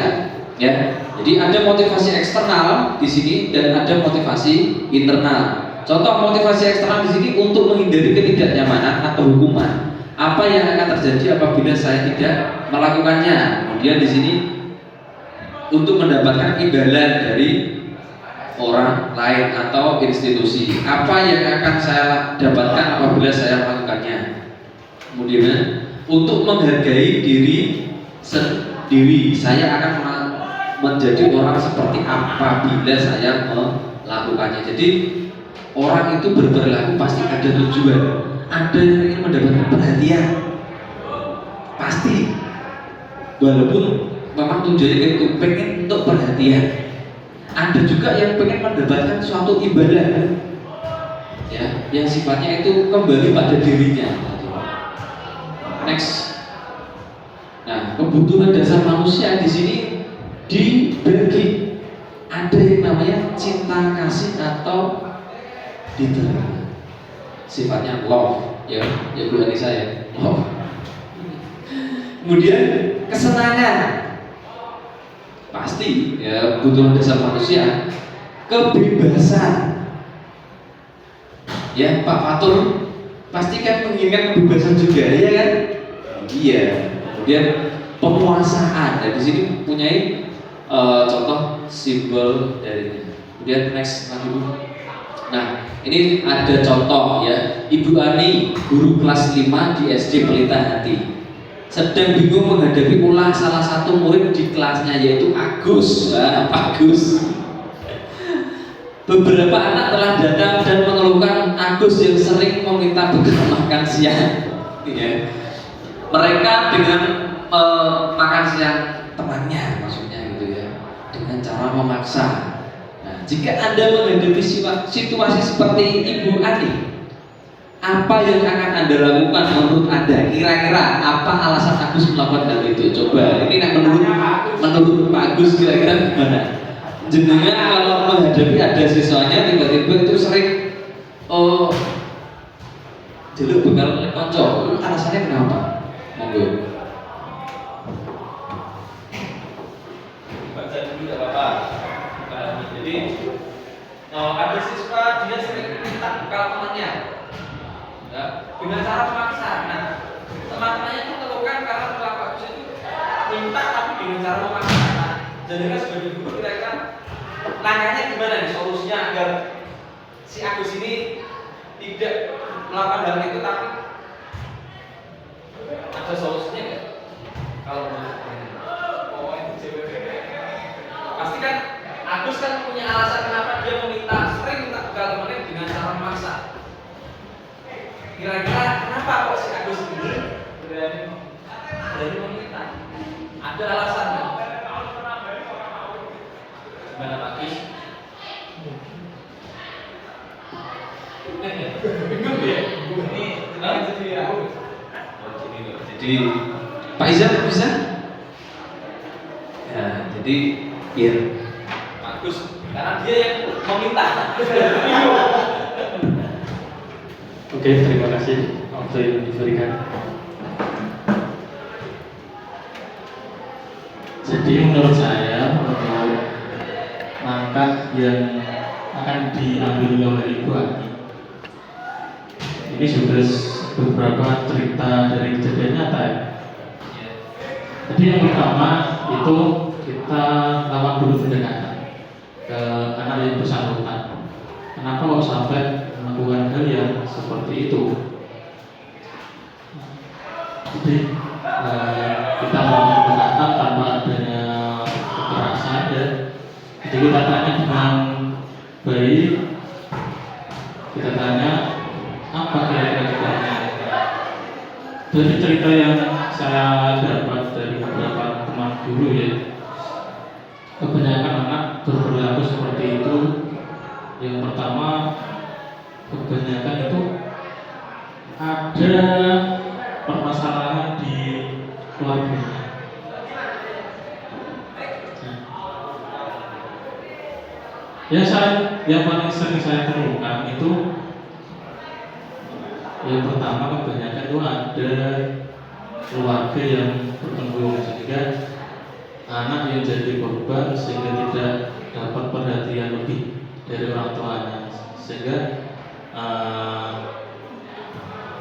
Ya, jadi ada motivasi eksternal di sini dan ada motivasi internal. Contoh motivasi eksternal di sini untuk menghindari ketidaknyamanan atau hukuman. Apa yang akan terjadi apabila saya tidak melakukannya? Kemudian di sini untuk mendapatkan imbalan dari orang lain atau institusi. Apa yang akan saya dapatkan apabila saya melakukannya? Kemudian untuk menghargai diri sendiri, saya akan menjadi orang seperti apabila saya melakukannya. Jadi orang itu berperilaku pasti ada tujuan. Ada yang ingin mendapatkan perhatian, pasti. Walaupun memang tujuannya itu pengen untuk perhatian. Ada juga yang pengen mendapatkan suatu imbalan, ya, yang sifatnya itu kembali pada dirinya. Next. Nah, kebutuhan dasar manusia di sini dibagi. Ada yang namanya cinta kasih atau diterima. Sifatnya love, ya Bu Anissa ya, love. Kemudian kesenangan. Pasti ya, kebutuhan dasar manusia. Kebebasan, ya Pak Fatur pasti kan menginginkan kebebasan juga, ya kan? Iya. Kemudian penguasaan, dan di sini punyai contoh simbol dari. Kemudian next lagi Bu. Nah, ini ada contoh ya, Ibu Ani, guru kelas 5 di SD Pelita Hati, sedang bingung menghadapi ulah salah satu murid di kelasnya, yaitu Agus. Nah, Agus. Beberapa anak telah datang dan mengeluhkan Agus yang sering meminta bekal makan siang. Ya. Mereka dengan makan siang temannya, maksudnya gitu ya, dengan cara memaksa. Nah, jika Anda menghadapi situasi seperti Ibu Ani, apa yang akan Anda lakukan menurut Anda? Kira-kira apa alasan Agus melakukan hal itu? Coba, ini menurut Pak Agus kira-kira gimana? Jenengan kalau menghadapi ada siswanya tiba-tiba itu sering jelek bekal oleh konco, alasannya kenapa? Monggo. Baca dulu tidak apa-apa. Jadi ada siswa dia sering minta bekal temannya, ya, dengan cara memaksa. Nah, teman-temannya itu mengeluhkan karena perilaku Agus itu minta tapi dengan cara memaksa. Nah, jadi sebagai guru kira-kira langkahnya gimana nih solusinya agar si Agus ini tidak melakukan hal itu, tapi ada solusinya nggak? Kalau pasti kan Agus kan punya alasan kenapa dia sering minta bekal temannya dengan cara memaksa. Kira-kira kenapa kok si Agus ini berani meminta? Ada alasannya? Gimana Pak Agus? Bingung ya? Ini jadi Pak Izan bisa? Ya, jadi biar bagus karena dia yang meminta. Oke, terima kasih waktu yang diberikan. Jadi menurut saya untuk langkah yang akan diambil oleh Ibu Ani, ini sudah beberapa cerita dari kejadian nyata ya. Jadi yang pertama itu kita lakukan dulu pendekatan. ke anak yang bersangkutan. Kenapa kok sampai melakukan hal yang seperti itu? Jadi kita mau pendekatan tanpa adanya kekerasan ya. Jadi kita tanya dengan baik, kita tanya apa kira-kira ceritanya. Dari cerita yang saya dapat dari beberapa teman guru ya, kebanyakan anak berperilaku seperti itu. Yang pertama, kebanyakan itu ada permasalahan di keluarganya. Yang paling sering saya temukan itu yang pertama, kebanyakan itu ada keluarga yang berpengaruh sehingga anak yang jadi korban sehingga tidak dapat perhatian lebih dari orang tuanya, sehingga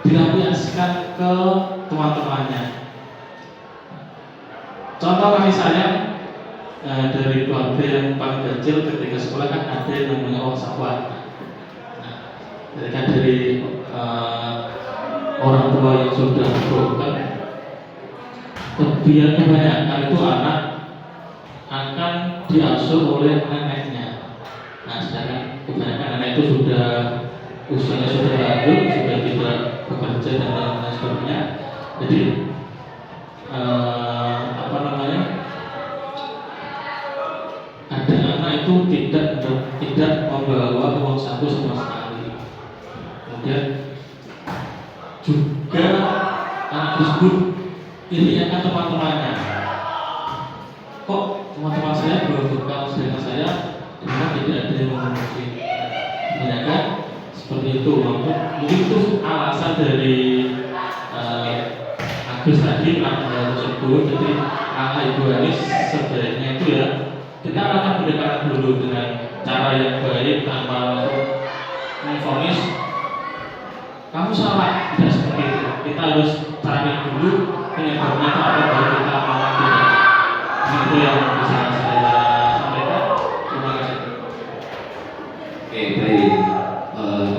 dilampiaskan ke teman-temannya. Contoh kasih sayang dari keluarga yang paling kecil ketika sekolah kan ada yang namanya orang sahabat. Ketika dari orang tua yang sudah broken, kebanyakan itu anak akan diasuh oleh neneknya. Nah, sedangkan kebanyakan anak itu sudah usianya sudah lanjut, sudah tidak bekerja dan lain sebagainya. Jadi ada anak itu tidak membawa uang saku sama sekali. Kemudian juga anak tersebut iriakan teman-temannya. Kok teman-teman saya belum bekal sedangkan saya memang tidak ada yang memenuhi. Kebanyakan seperti itu. Mungkin itu alasan dari Agus tadi melakukan tersebut. Jadi Ibu Anis sebaiknya itu ya kita akan pendekatan dulu dengan cara yang baik tanpa memvonis kamu salah, tidak seperti itu. Kita harus cari dulu penyebabnya itu apa baru kita mau tidak. Itu yang bisa saya sampaikan. Terima kasih. Oke, baik.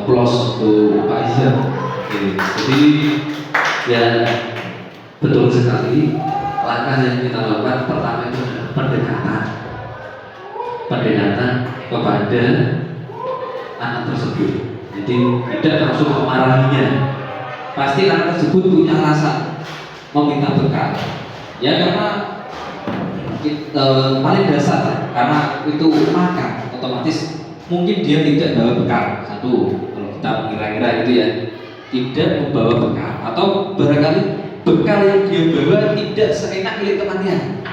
Plus untuk Pak Iza. Oke, jadi ya betul sekali. Langkah yang kita lakukan pertama itu adalah pendekatan kepada anak tersebut. Jadi tidak langsung memarahinya. Pasti anak tersebut punya alasan meminta bekal. Ya karena paling dasar, karena itu makan otomatis mungkin dia tidak bawa bekal. Satu, kalau kita mengira-kira itu ya tidak membawa bekal, atau barangkali bekal yang dia bawa tidak seenak milik temannya.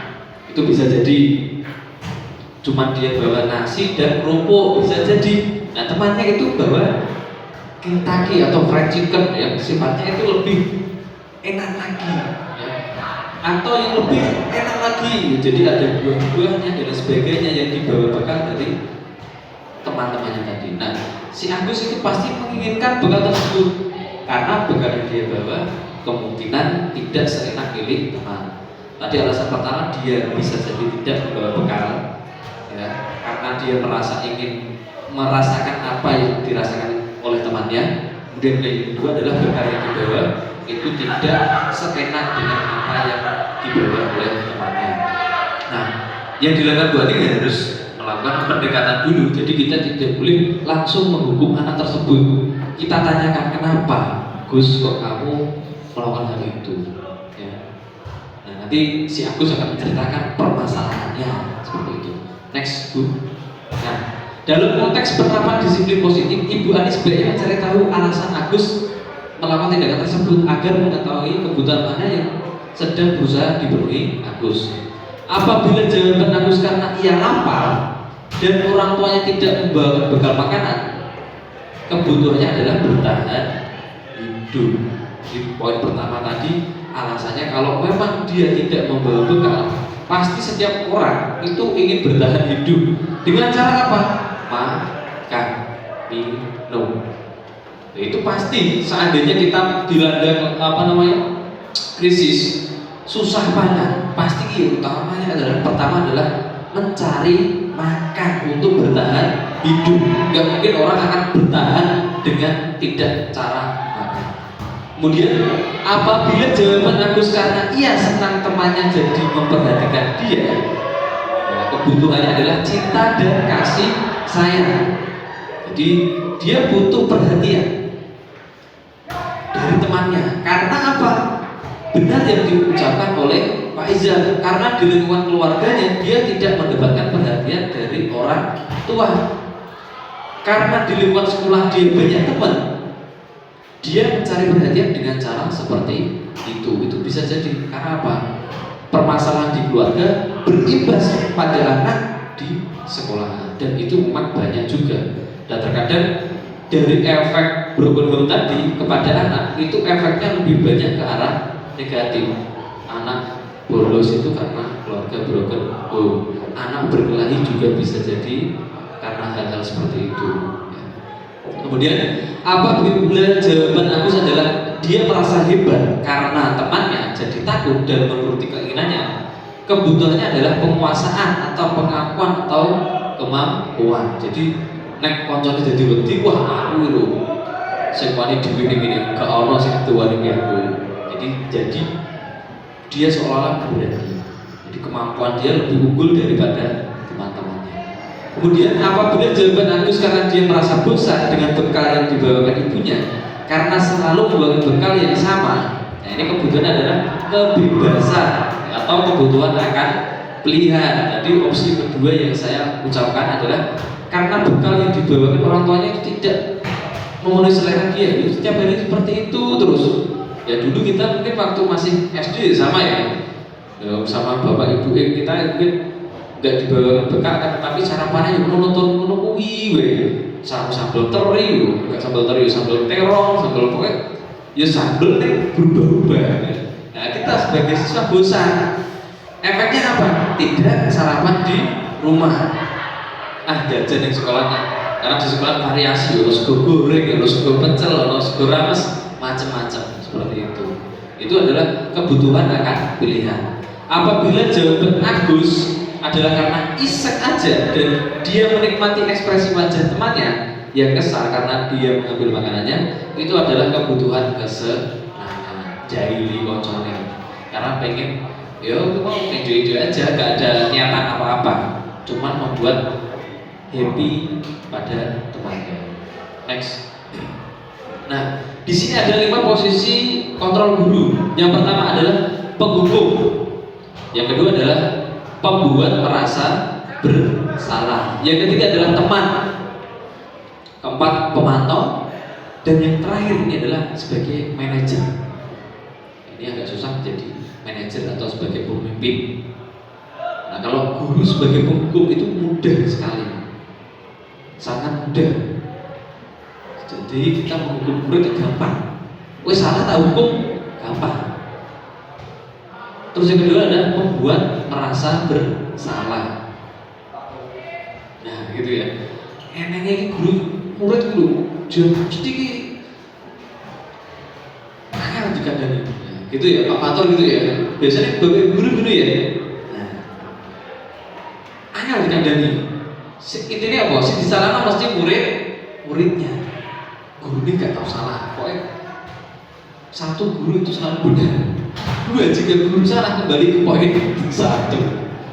Itu bisa jadi cuma dia bawa nasi dan kerupuk, bisa jadi. Nah temannya itu bawa Kentucky atau fried chicken yang sifatnya itu lebih enak lagi ya. Atau yang lebih enak lagi, jadi ada buah-buahnya dan sebagainya yang dibawa bekal dari teman-temannya tadi. Nah si Agus itu pasti menginginkan bekal tersebut karena bekal yang dia bawa kemungkinan tidak seenak milik teman. Tadi alasan pertama dia bisa jadi tidak membawa bekal ya, karena dia merasa ingin merasakan apa yang dirasakan oleh temannya. Kemudian yang kedua adalah bekal yang dibawa itu tidak seenak dengan apa yang dibawa oleh temannya. Nah, yang dilakukan Bu Ani harus melakukan pendekatan dulu. Jadi kita tidak boleh langsung menghukum anak tersebut. Kita tanyakan kenapa, Gus kok kamu melakukan hal itu? Ya. Nah, nanti si Agus akan menceritakan permasalahannya seperti itu. Next, Bu. Nah, dalam konteks penerapan disiplin positif, Ibu Ani sebaiknya mencari tahu alasan Agus melakukan tindakan tersebut agar mengetahui kebutuhan mana yang sedang berusaha dipenuhi Agus. Apabila jawaban Agus karena ia lapar dan orang tuanya tidak membawa bekal makanan, kebutuhannya adalah bertahan hidup. Di poin pertama tadi alasannya kalau memang dia tidak membawa bekal, pasti setiap orang itu ingin bertahan hidup dengan cara apa? Makan, minum. Itu pasti. Seandainya kita dilanda krisis, susah pangan, pasti utamanya adalah pertama adalah mencari makan untuk bertahan hidup. Nggak mungkin orang akan bertahan dengan tidak cara makan. Kemudian apabila jawaban Agus karena ia senang temannya jadi memperhatikan dia, ya, kebutuhannya adalah cinta dan kasih sayang. Jadi dia butuh perhatian dari temannya. Karena apa? Benar yang diucapkan oleh Pak Iza, karena di lingkungan keluarganya dia tidak mendapatkan perhatian dari orang tua. Karena di lingkungan sekolah dia banyak teman, dia mencari perhatian dengan cara seperti itu. Itu bisa jadi karena apa? Permasalahan di keluarga berimbas pada anak di sekolah, dan itu memang banyak juga. Dan terkadang dari efek broken home tadi kepada anak itu efeknya lebih banyak ke arah negatif. Anak bolos itu karena keluarga broken home. Anak berkelahi juga bisa jadi karena hal-hal seperti itu. Kemudian apabila jawaban Agus adalah dia merasa hebat karena temannya jadi takut dan menuruti keinginannya, kebutuhannya adalah penguasaan atau pengakuan atau kemampuan. Jadi nek koncone dadi wedi, wah aku lho sing wani dhewe ngene gak ono sing tuwani aku. Jadi dia seolah-olah berani. Jadi kemampuan dia lebih unggul daripada teman-temannya. Kemudian apabila jawaban Agus karena dia merasa bosan dengan bekal yang dibawakan ibunya, karena selalu membawa bekal yang sama. Nah, ini kebutuhan adalah kebebasan atau kebutuhan akan pilihan. Jadi opsi kedua yang saya ucapkan adalah karena bekal yang dibawakan orang tuanya itu tidak memenuhi selera dia, itu setiap hari seperti itu terus. Ya dulu kita mungkin waktu masih SD sama ya, sama bapak ibu kita mungkin nggak dibawakan bekal kan, tapi sarapannya yang nonton kuwi, sambal teri, nggak sambal teri, sambal terong, sambal pokoknya, ya sambal nih berubah-ubah. Nah kita sebagai siswa bosan, efeknya apa? Tidak sarapan di rumah. Jajan yang sekolahnya, karena di sekolah variasi, ono sego goreng, ono sego pecel, ono sego rames, macam-macam seperti itu. Itu adalah kebutuhan akan pilihan. Apabila jawaban Agus adalah karena isek aja dan dia menikmati ekspresi wajah temannya yang kesal karena dia mengambil makanannya, itu adalah kebutuhan kesenangan. Jaili koncone, karena pengen, yo mau enjoy aja, gak ada niatan apa-apa, cuman membuat happy pada temannya. Next. Nah, di sini ada 5 posisi kontrol guru. Yang pertama adalah penghukum. Yang kedua adalah pembuat merasa bersalah. Yang ketiga adalah teman. Keempat, pemantau. Dan yang terakhir ini adalah sebagai manajer. Ini agak susah menjadi manajer atau sebagai pemimpin. Nah, kalau guru sebagai penghukum itu mudah sekali. Sangat mudah. Jadi kita menghukum murid itu gampang. Wes salah tak hukum, gampang. Terus yang kedua adalah membuat merasa bersalah. Nah gitu ya. Enaknya ini guru murid dulu, jangan sedikit. Juga dari gitu ya, Pak Pator gitu ya. Biasanya bapak guru gitu ya. Nah, angel dikandani. Intinya apa? Si disalahkan pasti muridnya. Guru ini gak tahu salah. Pokoknya satu guru itu selalu benar. Dua, jika guru salah kembali ke poin 1.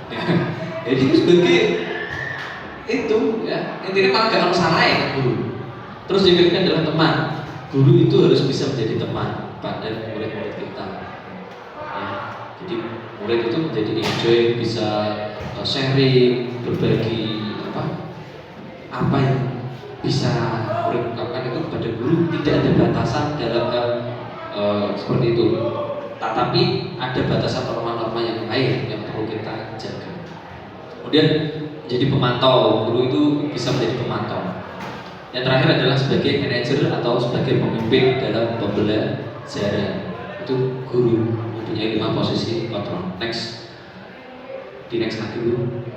Ya. Jadi sebagai itu ya, intinya malah gak harus salah ya guru. Terus yang ketiga adalah teman. Guru itu harus bisa menjadi teman pada murid-murid kita. Ya. Jadi murid itu menjadi enjoy, bisa sharing, berbagi apa yang bisa murid ungkapkan itu kepada guru. Tidak ada batasan dalam hal seperti itu. Tetapi ada batasan norma-norma yang lain yang perlu kita jaga. Kemudian jadi pemantau, guru itu bisa menjadi pemantau. Yang terakhir adalah sebagai manajer atau sebagai pemimpin dalam pembelajaran. Itu guru mempunyai 5 posisi kontrol. Next, di next lagi dulu.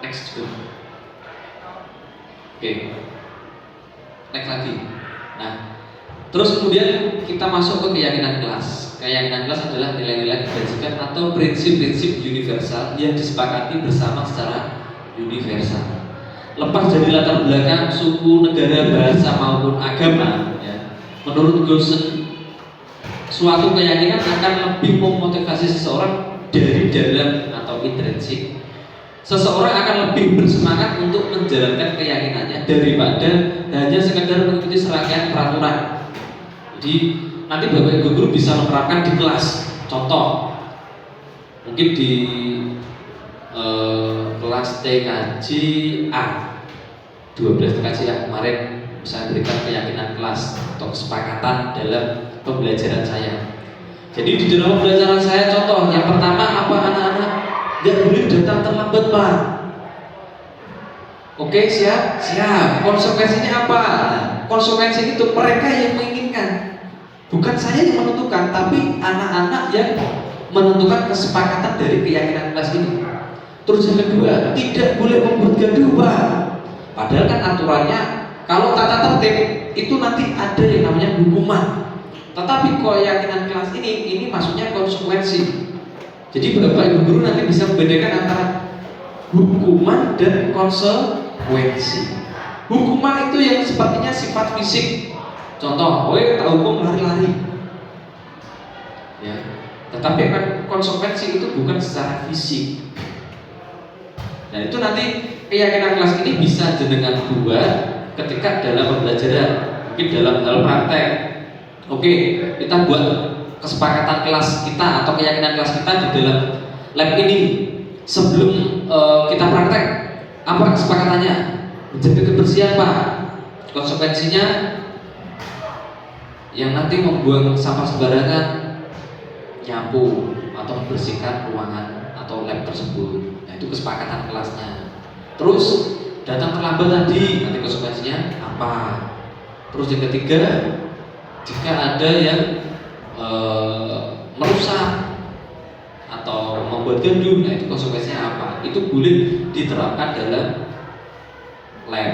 Next juga. Oke. Next lagi. Nah, terus kemudian kita masuk ke keyakinan kelas. Keyakinan kelas adalah nilai-nilai kebajikan atau prinsip-prinsip universal yang disepakati bersama secara universal. Lepas dari latar belakang suku, negara, bahasa maupun agama, ya, menurut Gaussen, suatu keyakinan akan lebih memotivasi seseorang dari dalam atau intrinsik. Seseorang akan lebih bersemangat untuk menjalankan keyakinannya daripada hanya sekedar mengikuti serangkaian peraturan. Jadi nanti Bapak Ibu guru bisa menerapkan di kelas. Contoh, mungkin di kelas TKJ A 12 TKJ A kemarin saya berikan keyakinan kelas atau kesepakatan dalam pembelajaran saya. Jadi di dalam pembelajaran saya, contoh yang pertama apa, anak-anak nggak boleh datang terlambat, Pak. Oke, siap? Siap. Konsekuensinya apa? Nah, konsekuensi itu mereka yang menginginkan, bukan saya yang menentukan, tapi anak-anak yang menentukan kesepakatan dari keyakinan kelas ini. Terus yang kedua, tidak boleh membuat gaduh, Pak. Padahal kan aturannya kalau tata tertib itu nanti ada yang namanya hukuman. Tetapi keyakinan kelas ini maksudnya konsekuensi. Jadi Bapak Ibu guru nanti bisa membedakan antara hukuman dan konsekuensi. Hukuman itu yang sepertinya sifat fisik. Contoh, tak hukum lari-lari. Ya. Tetapi kan konsekuensi itu bukan secara fisik. Nah itu nanti keyakinan kelas ini bisa jenengan buat ketika dalam pembelajaran, mungkin dalam hal praktek. Oke, kita buat kesepakatan kelas kita atau keyakinan kelas kita di dalam lab ini. Sebelum kita praktek, apa kesepakatannya? Menjaga kebersihan, Pak. Konsekuensinya yang nanti membuang sampah sembarangan, nyapu atau membersihkan ruangan atau lab tersebut. Nah, itu kesepakatan kelasnya. Terus datang terlambat tadi, nanti konsekuensinya apa? Terus yang ketiga, jika ada yang merusak atau membuat gaduh, nah itu konsekuensinya apa? Itu boleh diterapkan dalam lab.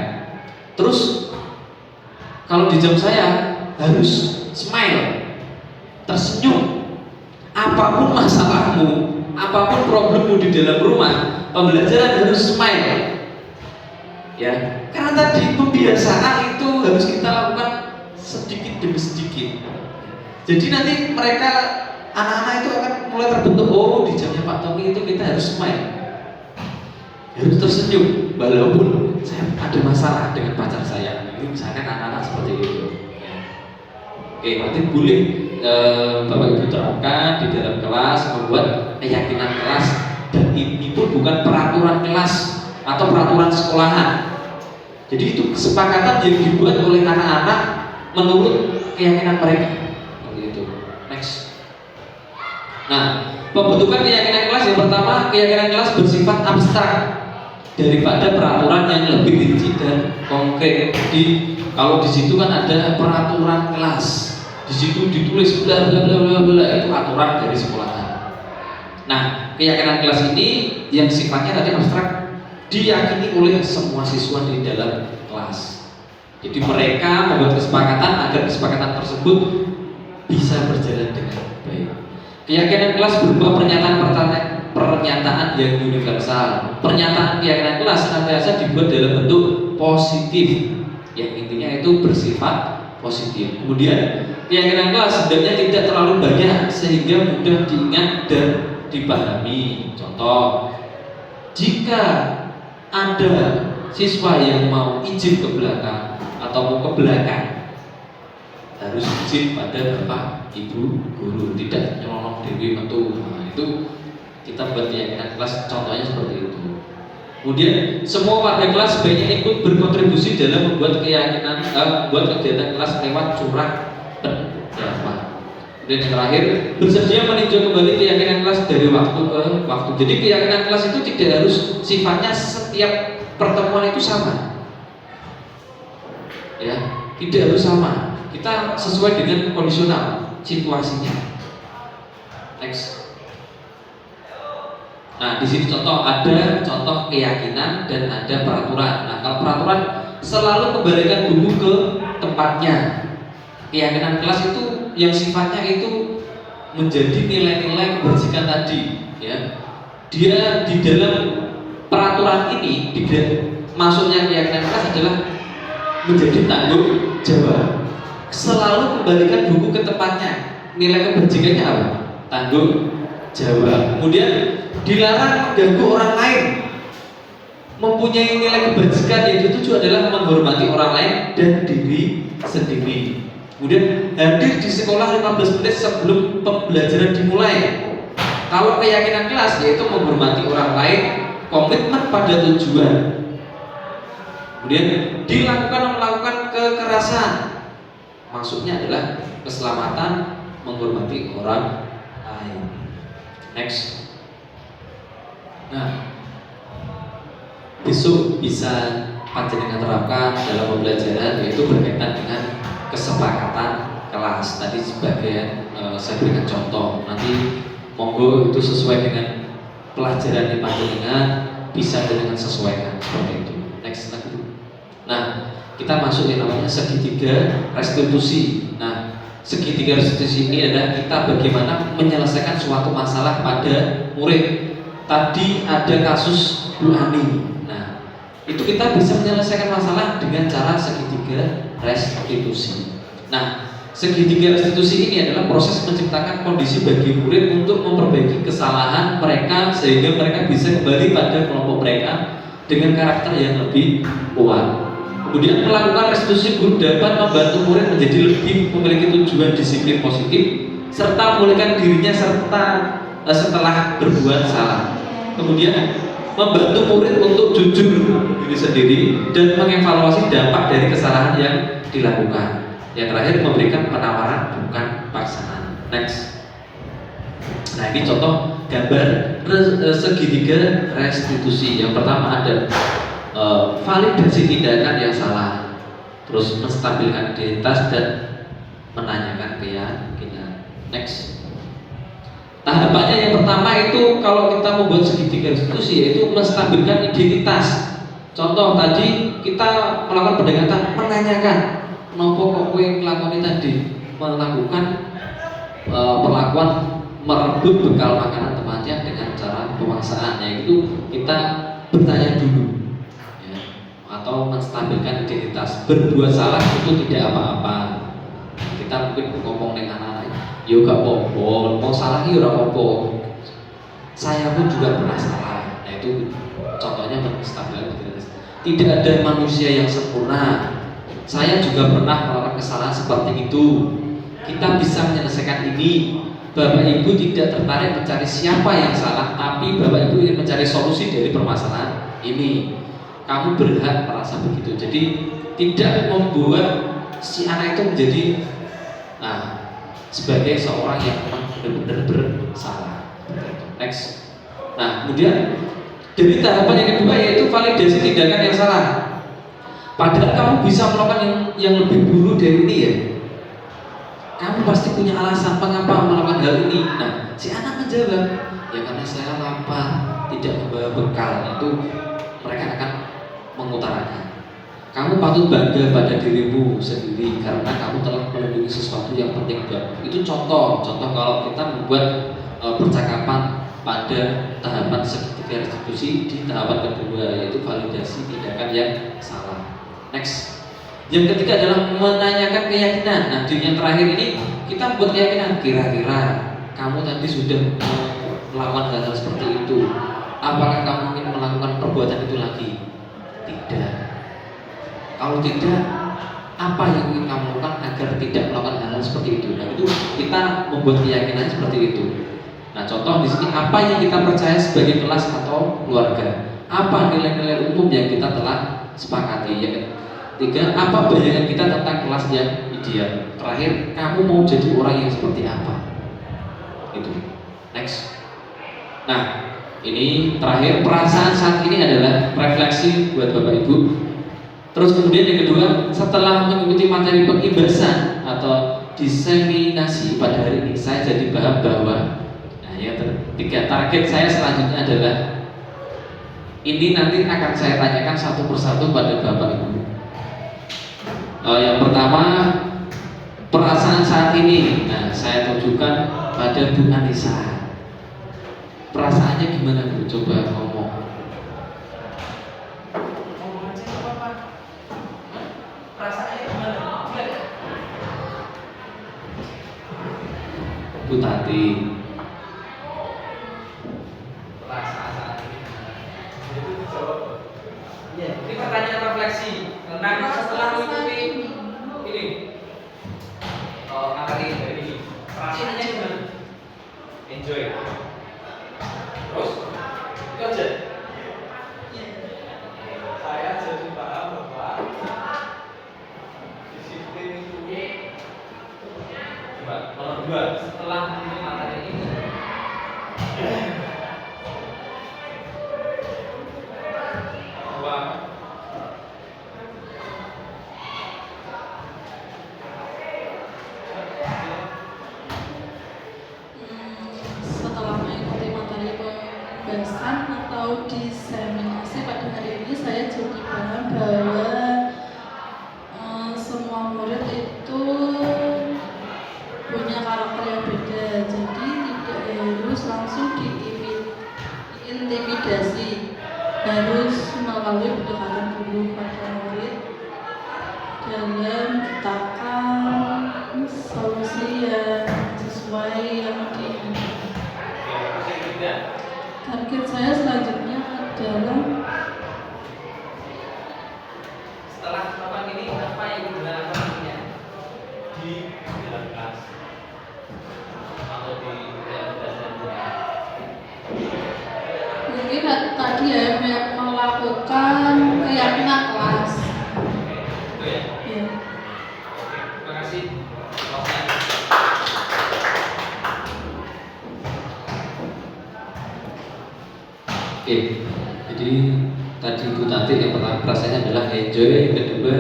Terus kalau di jam saya harus smile, tersenyum. Apapun masalahmu, apapun problemmu di dalam rumah, pembelajaran harus smile. Ya, karena tadi pembiasaan itu harus kita lakukan sedikit demi sedikit. Jadi nanti mereka, anak-anak itu akan mulai terbentuk, oh di jamnya Pak Tommy itu kita harus smile, harus tersenyum walaupun saya ada masalah dengan pacar saya. Ini misalkan anak-anak seperti itu. Oke, nanti boleh Bapak Ibu terapkan di dalam kelas, membuat keyakinan kelas, dan ini pun bukan peraturan kelas atau peraturan sekolahan. Jadi itu kesepakatan yang dibuat oleh anak-anak menurut keyakinan mereka. Begitu. Next. Nah, pembentukan keyakinan kelas yang pertama, keyakinan kelas bersifat abstrak daripada peraturan yang lebih rinci dan konkret. Jadi kalau di situ kan ada peraturan kelas, di situ ditulis bla bla bla bla bla, itu aturan dari sekolahan. Nah, keyakinan kelas ini yang sifatnya tadi abstrak diyakini oleh semua siswa di dalam kelas. Jadi mereka membuat kesepakatan agar kesepakatan tersebut bisa berjalan dengan baik. Keyakinan kelas berupa pernyataan yang universal. Pernyataan keyakinan kelas senantiasa dibuat dalam bentuk positif, yang intinya itu bersifat positif. Kemudian keyakinan kelas sebenarnya tidak terlalu banyak sehingga mudah diingat dan dipahami. Contoh, jika ada siswa yang mau izin ke belakang atau mau ke belakang, harus izin pada Bapak Ibu guru, tidak nyelonong dewi metu. Nah, itu kita buat keyakinan kelas, contohnya seperti itu. Kemudian semua warga kelas sebaiknya ikut berkontribusi dalam membuat buat kegiatan kelas lewat curah pendapat. Dan yang terakhir, bersedia meninjau kembali keyakinan kelas dari waktu ke waktu. Jadi keyakinan kelas itu tidak harus sifatnya setiap pertemuan itu sama. Ya, tidak harus sama. Kita sesuai dengan kondisional situasinya. Next. Nah, di sini ada contoh keyakinan dan ada peraturan. Nah, kalau peraturan selalu kembalikan buku ke tempatnya. Keyakinan kelas itu yang sifatnya itu menjadi nilai-nilai kebajikan tadi, ya. Dia di dalam peraturan ini, maksudnya keyakinan keras adalah menjadi tanggung jawab. Selalu kembalikan buku ke tempatnya. Nilai kebajikannya apa? Tanggung jawab. Kemudian dilarang mengganggu orang lain. Mempunyai nilai kebajikan yang dituju adalah menghormati orang lain dan diri sendiri. Kemudian hadir di sekolah 15 menit sebelum pembelajaran dimulai. Kalau keyakinan kelas yaitu menghormati orang lain, komitmen pada tujuan. Kemudian melakukan kekerasan. Maksudnya adalah keselamatan, menghormati orang lain. Next. Nah, besok bisa panjenengan terapkan dalam pembelajaran, yaitu berkaitan dengan kesepakatan kelas. Tadi sebagai saya berikan contoh. Nanti monggo itu sesuai dengan pelajaran yang panjenengan bisa dengan sesuaikan seperti itu. Next lagi. Nah, kita masuk yang namanya segitiga restitusi. Nah, segitiga restitusi ini adalah kita bagaimana menyelesaikan suatu masalah pada murid. Tadi ada kasus Bu Ani. Itu kita bisa menyelesaikan masalah dengan cara segitiga restitusi. Nah, segitiga restitusi ini adalah proses menciptakan kondisi bagi murid untuk memperbaiki kesalahan mereka sehingga mereka bisa kembali pada kelompok mereka dengan karakter yang lebih kuat. Kemudian melakukan restitusi guru dapat membantu murid menjadi lebih memiliki tujuan disiplin positif serta memulihkan dirinya setelah berbuat salah. Kemudian membantu murid untuk jujur diri sendiri dan mengevaluasi dampak dari kesalahan yang dilakukan. Yang terakhir memberikan penawaran bukan paksaan. Next. Nah, ini contoh gambar segitiga restitusi. Yang pertama ada validasi tindakan yang salah, terus menstabilkan identitas dan menanyakan keyakinan. Next. Tahapannya yang pertama itu kalau kita membuat segitiga restitusi yaitu menstabilkan identitas. Contoh tadi kita melakukan pendekatan menanyakan, nopo kok kowe nglakoni tadi melakukan perlakuan merebut bekal makanan temannya dengan cara pemaksaan, yaitu kita bertanya dulu, ya. Atau menstabilkan identitas. Berbuat salah itu tidak apa-apa. Kita mungkin ngomong dengan anak-anak, yo gak apa-apa, mau salah yo ora apa-apa. Saya pun juga pernah salah. Nah, itu contohnya menstabilkan identitas. Tidak ada manusia yang sempurna. Saya juga pernah melakukan kesalahan seperti itu. Kita bisa menyelesaikan ini. Bapak Ibu tidak tertarik mencari siapa yang salah, tapi Bapak Ibu ingin mencari solusi dari permasalahan ini. Kamu berhak merasa begitu. Jadi tidak membuat si anak itu menjadi sebagai seorang yang memang benar-benar bersalah. Next. Nah, kemudian dari tahapan yang kedua yaitu validasi tindakan yang salah. Padahal kamu bisa melakukan yang lebih buruk dari ini ya. Kamu pasti punya alasan mengapa melakukan hal ini. Nah, si anak menjawab, ya karena saya lapar, tidak membawa bekal. Itu mereka akan mengutarakan. Kamu patut bangga pada dirimu sendiri karena kamu telah melindungi sesuatu yang penting buatmu. Itu contoh kalau kita membuat percakapan pada tahapan segitiga restitusi di tahapan kedua yaitu validasi tindakan yang salah. Next. Yang ketiga adalah menanyakan keyakinan. Nah, di yang terakhir ini kita membuat keyakinan. Kira-kira kamu tadi sudah melakukan hal-hal seperti itu. Apakah kamu ingin melakukan perbuatan itu lagi? Tidak. Kalau tidak, apa yang ingin kamu lakukan agar tidak melakukan hal-hal seperti itu? Nah, itu kita membuat keyakinan seperti itu. Nah, contoh di sini apa yang kita percaya sebagai kelas atau keluarga? Apa nilai-nilai umum yang kita telah sepakati? Ya. Tiga, apa bayangan kita tentang kelas yang ideal? Terakhir, kamu mau jadi orang yang seperti apa? Itu. Next. Nah, ini terakhir, perasaan saat ini adalah refleksi buat Bapak Ibu. Terus kemudian yang kedua, setelah mengikuti materi pengibasan atau diseminasi pada hari ini, saya jadi paham bahwa yang ketiga, target saya selanjutnya adalah ini nanti akan saya tanyakan satu persatu pada Bapak Ibu. Yang pertama, perasaan saat ini. Nah, saya tunjukkan kepada Bu Anissa. Perasaannya gimana Bu? Coba ngomong. Perasaannya gimana? Bu Tati. Perasaan saat ini. Itu dijawab. Iya. Ini pertanyaan refleksi tentang setelah mengikuti ini. Materi dari ini. Perasaannya gimana? Enjoy. Terus itu aja. Saya jadi paham bahwa disiplin itu nomor 2 setelah ini materi ini. Bahwa setelah mengikuti materi pembahasan atau diseminasi pada hari ini, saya jadi paham bahwa semua murid itu punya karakter yang beda, jadi tidak harus langsung diintimidasi, harus melalui pendekatan dulu pada murid dalam menciptakan solusi yang sesuai yang target saya selanjutnya adalah setelah papan ini apa yang digunakan nantinya di dalam kelas atau di dalam pelajaran. mungkin tadi ya melakukan keyakinan kelas. Itu ya. Ya. Terima kasih. Oke, jadi tadi Bu Tati yang pertama perasaannya adalah enjoy, yang kedua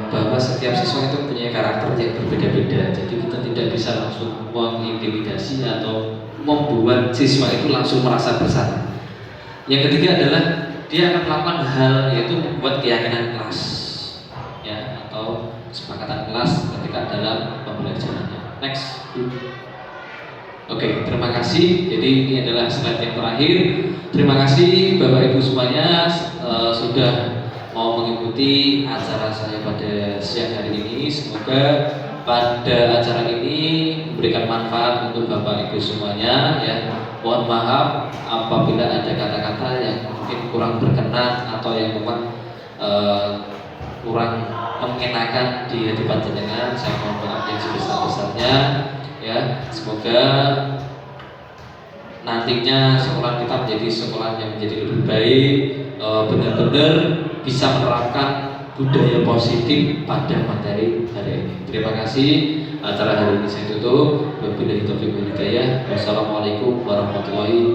bahwa setiap siswa itu punya karakter yang berbeda-beda, jadi kita tidak bisa langsung mengintimidasi atau membuat siswa itu langsung merasa bersalah. Yang ketiga adalah dia akan melakukan hal yaitu membuat keyakinan kelas, ya, atau kesepakatan kelas ketika dalam pembelajarannya. Next. Oke, terima kasih. Jadi ini adalah slide yang terakhir. Terima kasih Bapak Ibu semuanya sudah mau mengikuti acara saya pada siang hari ini. Semoga pada acara ini memberikan manfaat untuk Bapak Ibu semuanya. Ya, mohon maaf apabila ada kata-kata yang mungkin kurang berkenan atau yang memang kurang mengenakan di hadapan jenengan. Saya mohon maaf yang sebesar-besarnya. Ya, semoga nantinya sekolah kita menjadi sekolah yang menjadi lebih baik, benar-benar bisa menerapkan budaya positif pada materi hari ini. Terima kasih. Acara hari ini saya tutup. Wabillahi taufiq wal hidayah. Wassalamualaikum warahmatullahi